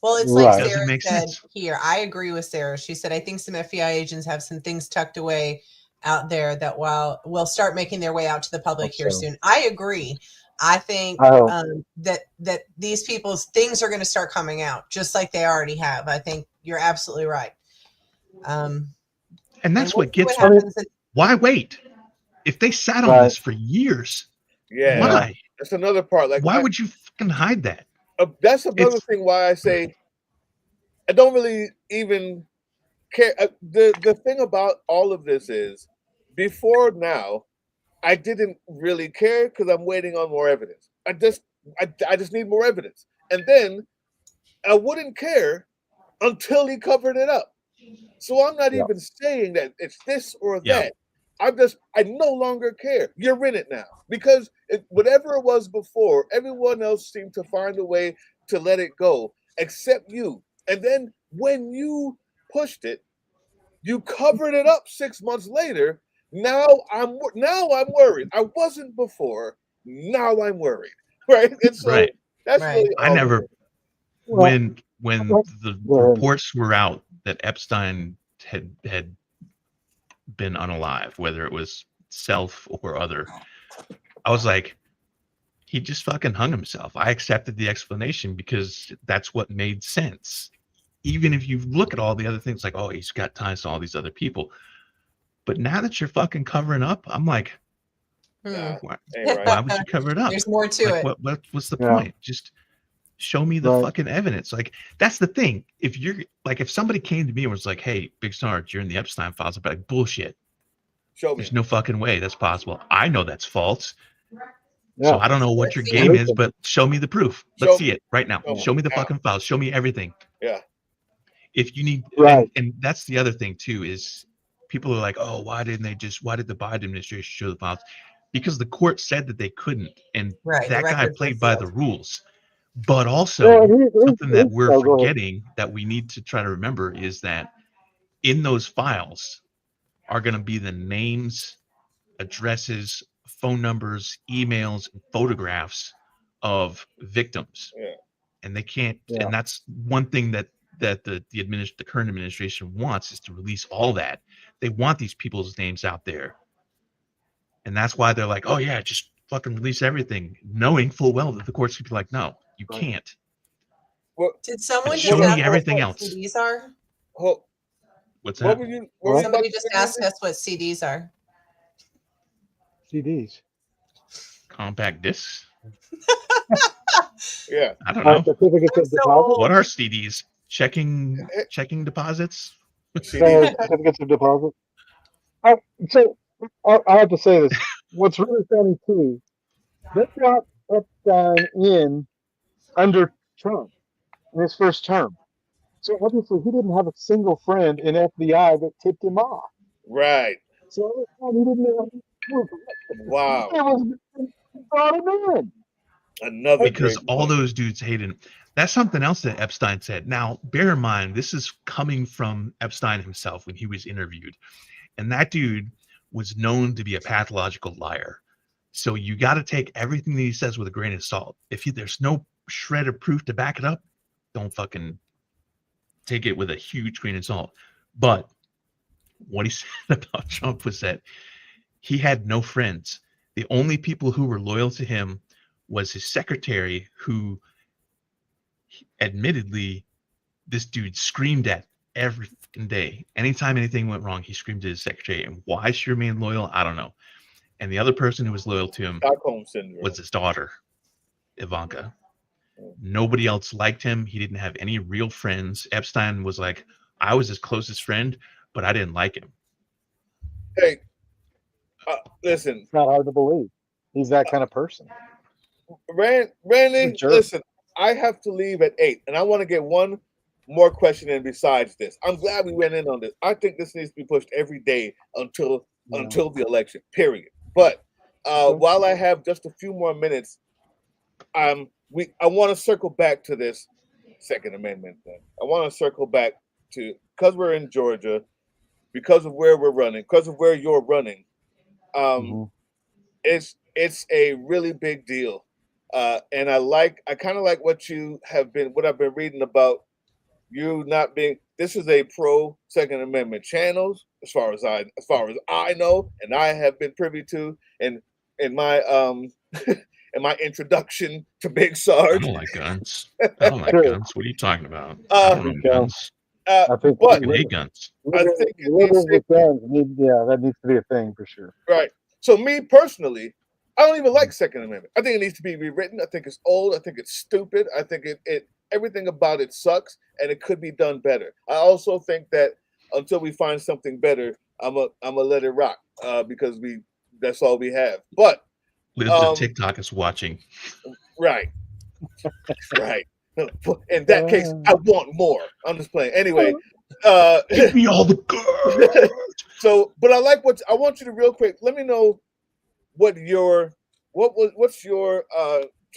Well, it's like Doesn't Sarah make said sense. here. I agree with Sarah. She said, I think some FBI agents have some things tucked away out there that will start making their way out to the public here soon. I agree. I think that these people's things are going to start coming out just like they already have. I think you're absolutely right. And that's what we'll gets see what happens in- why wait? If they sat on this for years, why? That's another part. Like, why would you fucking hide that? That's another thing why I say I don't really even care. The thing about all of this is, before now, I didn't really care because I'm waiting on more evidence. I just need more evidence, and then I wouldn't care until he covered it up. So I'm not even saying that it's this or that. I no longer care. You're in it now because whatever it was before, everyone else seemed to find a way to let it go except you. And then when you pushed it, you covered it up 6 months later. Now I'm worried. I wasn't before. Now I'm worried. Right? And so that's really I never when the reports were out that Epstein had been unalive, whether it was self or other, I was like, he just fucking hung himself. I accepted the explanation because that's what made sense. Even if you look at all the other things, like, oh, he's got ties to all these other people. But now that you're fucking covering up, I'm like, why would you cover it up? There's more to it. What's the point? Just show me the fucking evidence. Like, that's the thing. If you're like, if somebody came to me and was like, hey, Big Sarge, you're in the Epstein files, I'd be like, bullshit. Show me. There's no fucking way that's possible. I know that's false. So I don't know what your game is, but show me the proof. Let's see it right now. Show me the fucking files. Show me everything. Yeah. If you need, and that's the other thing too, is people are like, oh, why didn't why did the Biden administration show the files? Because the court said that they couldn't. And that guy played by the rules. But also, something that we're forgetting that we need to try to remember is that in those files are going to be the names, addresses, phone numbers, emails, and photographs of victims. Yeah. And they can't, and that's one thing that the current administration wants, is to release all that. They want these people's names out there. And that's why they're like, oh yeah, just fucking release everything, knowing full well that the courts could be like, no, you can't. Did someone show just ask me everything what else? CDs are? What's that? Somebody just asked us what CDs are. CDs. Compact discs. Yeah. I don't know. Certificates of deposit. What are CDs? Checking deposits? Certificates of deposit. So I have to say this. What's really funny too, they got Epstein in under Trump in his first term. So obviously he didn't have a single friend in FBI that tipped him off. Right. So he didn't know. Wow. He brought him in. Another because all those dudes hated him. That's something else that Epstein said. Now, bear in mind, this is coming from Epstein himself when he was interviewed. And that dude was known to be a pathological liar. So you got to take everything that he says with a grain of salt. If there's no shred of proof to back it up, don't fucking take it with a huge grain of salt. But what he said about Trump was that he had no friends. The only people who were loyal to him was his secretary, who admittedly this dude screamed at every fucking day. Anytime anything went wrong, he screamed at his secretary. And why she remained loyal, I don't know. And the other person who was loyal to him Stockholm syndrome. was his daughter, Ivanka. Nobody else liked him. He didn't have any real friends. Epstein was like, I was his closest friend, but I didn't like him. Hey, listen. It's not hard to believe. He's that kind of person. Randy, listen, I have to leave at 8, and I want to get one more question in besides this. I'm glad we went in on this. I think this needs to be pushed every day until the election, period. But while I have just a few more minutes, I want to circle back to this Second Amendment thing. I want to circle back to, because we're in Georgia, because of where we're running, because of where you're running, it's a really big deal. And I kind of like what I've been reading about you not being. This is a pro Second Amendment channels, as far as I know, and I have been privy to, and in my in my introduction to Big Sarge. I don't like guns. I don't like guns. What are you talking about? I don't know guns. I think I hate guns. I think that needs to be a thing for sure. Right. So me personally, I don't even like Second Amendment. I think it needs to be rewritten. I think it's old. I think it's stupid. I think it everything about it sucks, and it could be done better. I also think that until we find something better, I'm a let it rock because that's all we have. But TikTok is watching. Right. Right. In that case, I want more. I'm just playing. Anyway, give me all the good. So, but I want you to real quick. Let me know what's your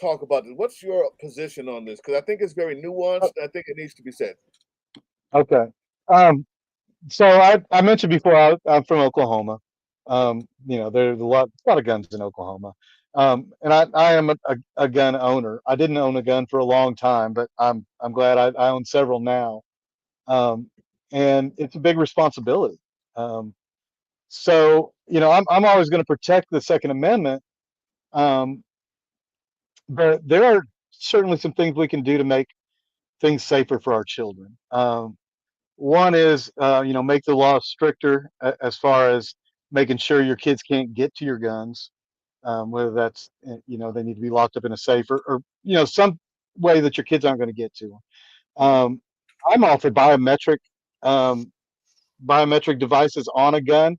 talk about this. What's your position on this? Because I think it's very nuanced. I think it needs to be said. Okay. So I mentioned before I'm from Oklahoma. There's a lot of guns in Oklahoma. And I am a gun owner. I didn't own a gun for a long time, but I'm glad I own several now. And it's a big responsibility. So I'm always going to protect the Second Amendment. But there are certainly some things we can do to make things safer for our children. One is make the law stricter as far as making sure your kids can't get to your guns. Whether that's they need to be locked up in a safe or some way that your kids aren't going to get to them. I'm all for biometric devices on a gun.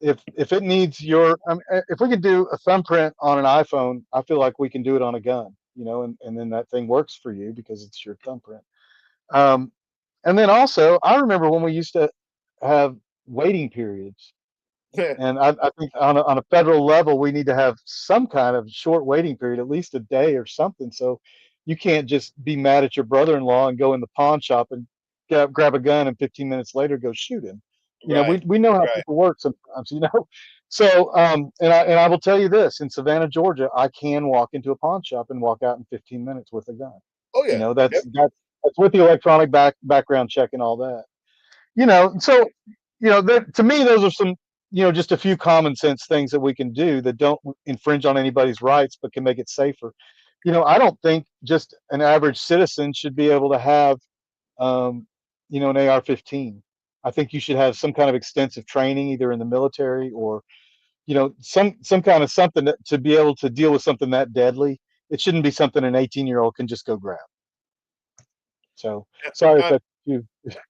If it needs if we can do a thumbprint on an iPhone, I feel like we can do it on a gun. And then that thing works for you because it's your thumbprint. And then also, I remember when we used to have waiting periods. And I think on a federal level, we need to have some kind of short waiting period, at least a day or something. So you can't just be mad at your brother-in-law and go in the pawn shop and grab a gun and 15 minutes later go shoot him. We know how people work sometimes, So and I will tell you this: in Savannah, Georgia, I can walk into a pawn shop and walk out in 15 minutes with a gun. Oh yeah, that's with the electronic background check and all that. So to me, those are some just a few common sense things that we can do that don't infringe on anybody's rights but can make it safer. I don't think just an average citizen should be able to have an AR-15. I think you should have some kind of extensive training, either in the military or some kind of something to be able to deal with something that deadly. It shouldn't be something an 18-year-old can just go grab. So sorry if that's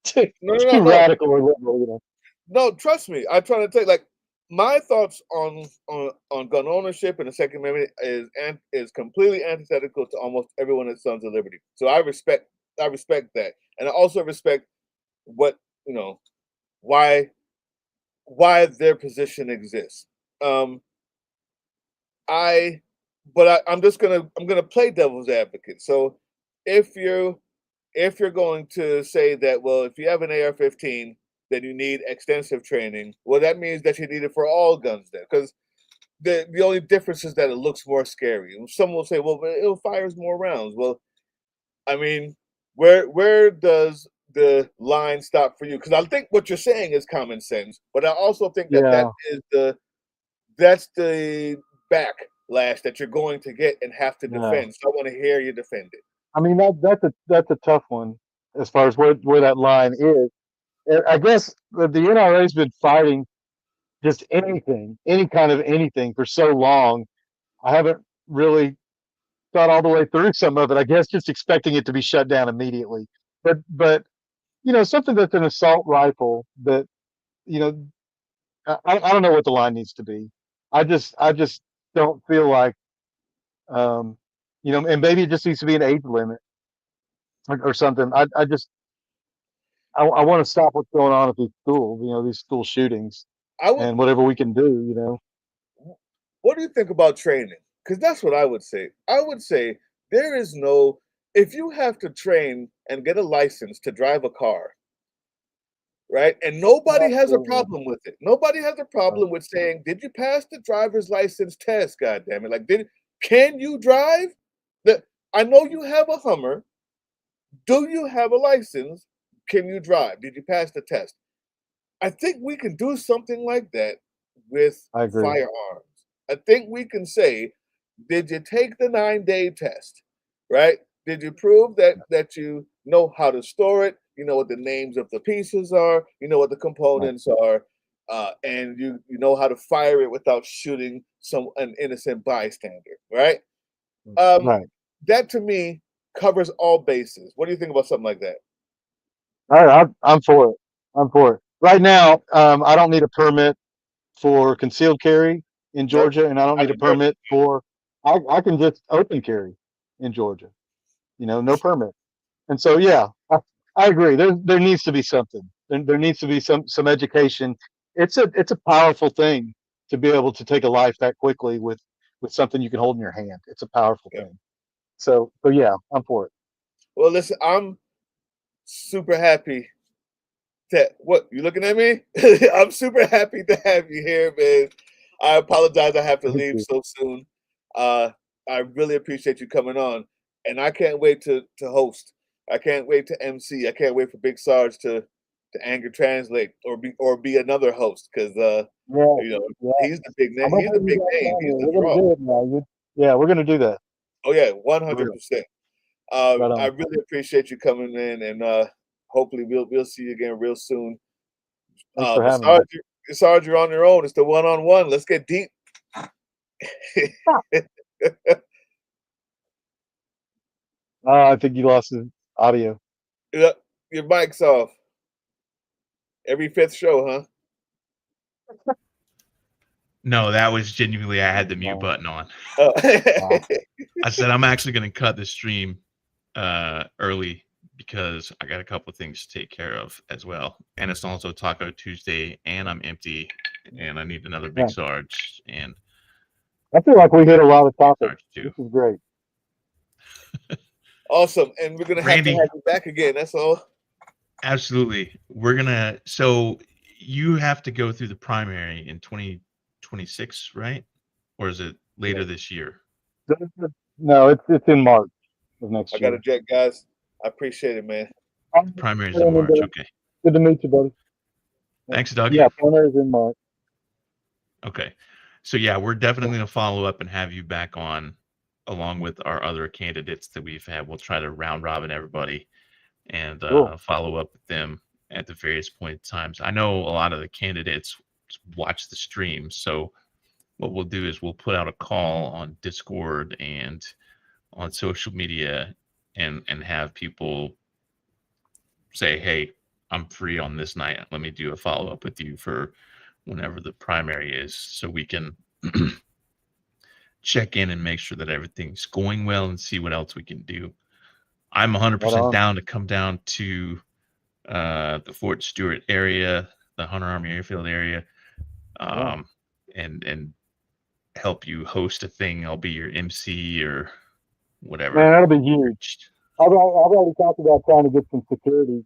too radical or liberal. No, trust me. I'm trying to tell you, my thoughts on gun ownership and the Second Amendment is completely antithetical to almost everyone at Sons of Liberty. So I respect that, and I also respect what why their position exists. I'm gonna play devil's advocate. So if you're going to say that, well, if you have an AR-15, then you need extensive training. Well, that means that you need it for all guns then, because the only difference is that it looks more scary. Some will say, well, but it fires more rounds. Well, I mean, where does the line stop for you? Because I think what you're saying is common sense, but I also think that Yeah. that's the backlash that you're going to get and have to Yeah. defend. So I want to hear you defend it. I mean, that's a tough one as far as where that line is. I guess the NRA's been fighting just anything, any kind of anything for so long. I haven't really thought all the way through some of it. I guess just expecting it to be shut down immediately. But something that's an assault rifle that you know I don't know what the line needs to be. I just don't feel like and maybe it just needs to be an age limit or something. I want to stop what's going on at these schools, these school shootings and whatever we can do. What do you think about training? Because that's what I would say. I would say there is no, if you have to train and get a license to drive a car, right? And nobody has a problem with it. Nobody has a problem with saying, "Did you pass the driver's license test? God damn it! Like, can you drive? I know you have a Hummer. Do you have a license? Can you drive? Did you pass the test?" I think we can do something like that with I agree. firearms. I think we can say, "Did you take the 9-day test? Right? Did you prove that you know how to store it? You know what the names of the pieces are. You know what the components are, and you know how to fire it without shooting an innocent bystander." Right? Right. That to me covers all bases. What do you think about something like that? All right, I'm for it. I'm for it. Right now, I don't need a permit for concealed carry in Georgia, and I don't need a permit for. I can just open carry in Georgia. No permit. And so, yeah, I agree. There needs to be something. There needs to be some education. It's a powerful thing to be able to take a life that quickly with something you can hold in your hand. It's a powerful thing. So yeah, I'm for it. Well, listen, I'm super happy that what you looking at me? I'm super happy to have you here, man. I apologize I have to leave so soon. I really appreciate you coming on, and I can't wait to host. I can't wait to MC. I can't wait for Big Sarge to anger translate or be another host because he's the big name. He's the big name. He's the draw. Yeah, we're gonna do that. Oh yeah, 100%. I really appreciate you coming in, and hopefully we'll see you again real soon. Thanks for having me. Sarge, you're on your own. It's the one-on-one. Let's get deep. I think you lost his audio. Your mic's off. Every 5th show, huh? No, that was genuinely I had the mute button on. I said I'm actually going to cut the stream early because I got a couple of things to take care of as well, and it's also Taco Tuesday, and I'm empty, and I need another Big Sarge. And I feel like we hit a lot of topics. This is great. Awesome, and we're gonna have to have you back again. That's all. Absolutely, we're gonna. So you have to go through the primary in 2026, right? Or is it later this year? No, it's in March of next year. I got to jet, guys. I appreciate it, man. Primary's in March. Okay. Good to meet you, buddy. Thanks, Doug. Yeah, primary's in March. Okay. So yeah, we're definitely going to follow up and have you back on along with our other candidates that we've had. We'll try to round robin everybody and follow up with them at the various point times. I know a lot of the candidates watch the stream, so what we'll do is we'll put out a call on Discord and on social media and have people say, "Hey, I'm free on this night. Let me do a follow up with you for whenever the primary is," so we can check in and make sure that everything's going well and see what else we can do. I'm 100% down to come down to the Fort Stewart area, the Hunter Army Airfield area, and help you host a thing. I'll be your MC or whatever. Man, that'll be huge. I've already talked about trying to get some security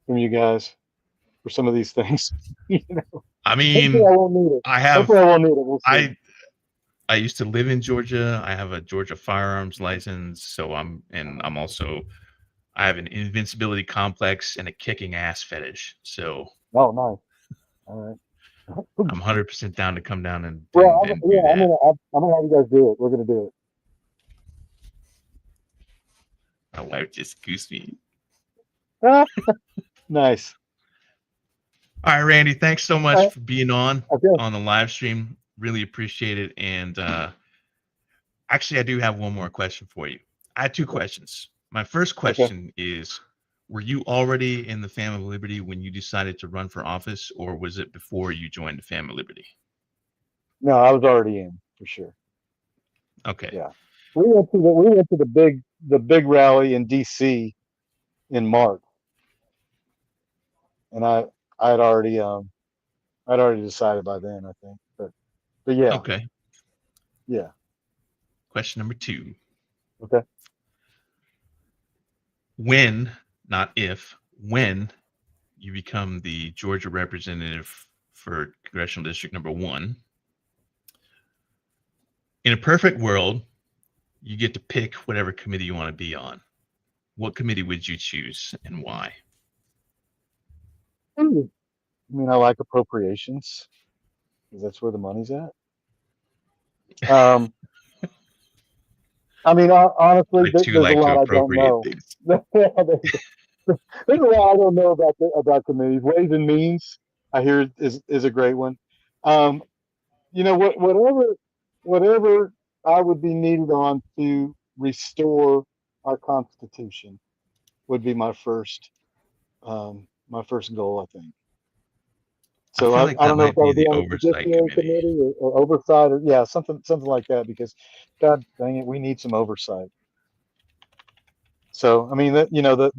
from you guys for some of these things. I mean, hopefully I won't need it. Hopefully I won't need it. We'll see. I used to live in Georgia. I have a Georgia firearms license, so I I have an invincibility complex and a kicking ass fetish. So Oh, nice. All right. I'm 100% down to come down and Well, do that. I'm gonna have you guys do it. We're gonna do My wife just goosed me. it. Nice. All right, Randy, thanks so much for being on Okay. the live stream. Really appreciate it. And actually, I do have one more question for you. I had two questions. My first question is, were you already in the Family of Liberty when you decided to run for office, or was it before you joined the Family of Liberty? No, I was already in for sure. Okay. Yeah. We went to the big rally in DC in March. And I'd already decided by then, I think. But yeah. Okay. Yeah. Question number 2. Okay. When, not if, when you become the Georgia representative for Congressional District number 1, in a perfect world, you get to pick whatever committee you want to be on. What committee would you choose and why? I mean, I like appropriations because that's where the money's at. I mean, honestly, there's a lot I don't know. There's a lot I don't know about committees. Ways and Means, I hear is a great one. You know, whatever I would be needed on to restore our Constitution would be my first goal, I think. So I don't know if that would be on the Judiciary Committee or oversight, or yeah, something like that. Because God dang it, we need some oversight. So I mean, that, you know, the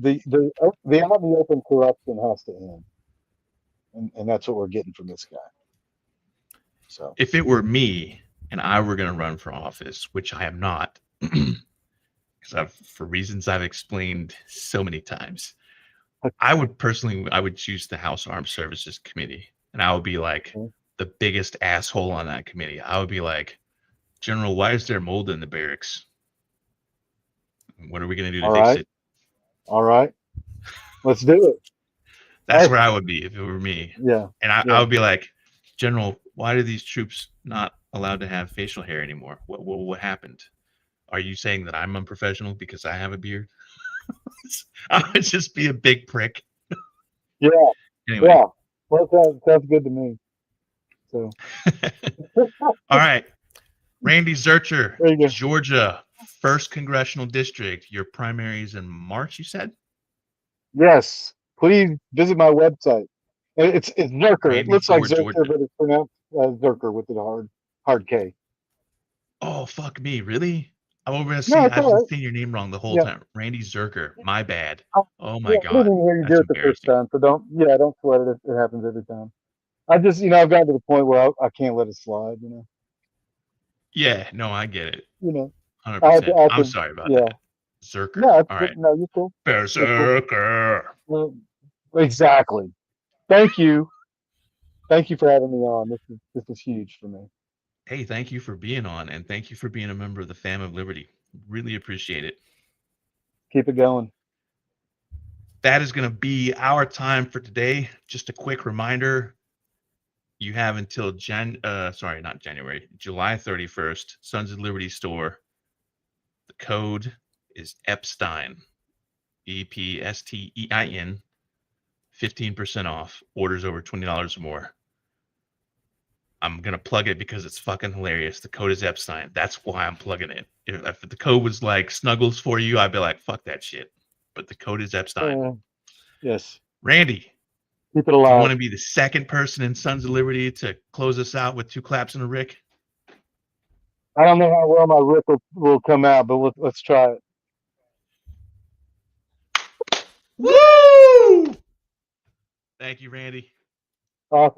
out in the open corruption has to end, and that's what we're getting from this guy. So if it were me and I were going to run for office, which I am not, because for reasons I've explained so many times, I would choose the House Armed Services Committee, and I would be like the biggest asshole on that committee. I would be like, General, why is there mold in the barracks? What are we going to do to fix it? All right, let's do it. That's where I would be if it were me. Yeah. And I would be like, General, why are these troops not allowed to have facial hair anymore? What happened? Are you saying that I'm unprofessional because I have a beard? I would just be a big prick. Yeah. Anyway. Yeah. Well, sounds good to me. So. All right. Randy Zurcher, Georgia, 1st Congressional District. Your primaries in March, you said? Yes. Please visit my website. It's Zurcher. Randy It looks like Zurcher, Georgia. but it's pronounced Zurcher with the hard K. Oh, fuck me. Really? I've been saying your name wrong the whole time. Randy Zurcher. My bad. Oh my God. I didn't hear you do it the first time, so don't sweat it. It happens every time. I just, I've gotten to the point where I can't let it slide, Yeah, no, I get it. 100%. I'm sorry about that. Zurcher? No, all right. No, you're cool. Berserker. Well, exactly. Thank you. Thank you for having me on. This is huge for me. Hey, thank you for being on, and thank you for being a member of the Family of Liberty. Really appreciate it. Keep it going. That is going to be our time for today. Just a quick reminder. You have until July 31st, Sons of Liberty store. The code is Epstein, EPSTEIN, 15% off, orders over $20 or more. I'm going to plug it because it's fucking hilarious. The code is Epstein. That's why I'm plugging it. If the code was like Snuggles for you, I'd be like, fuck that shit. But the code is Epstein. Yes. Randy. Keep it alive. You want to be the second person in Sons of Liberty to close us out with 2 claps and a Rick? I don't know how well my Rick will come out, but let's try it. Woo! Thank you, Randy. Awesome.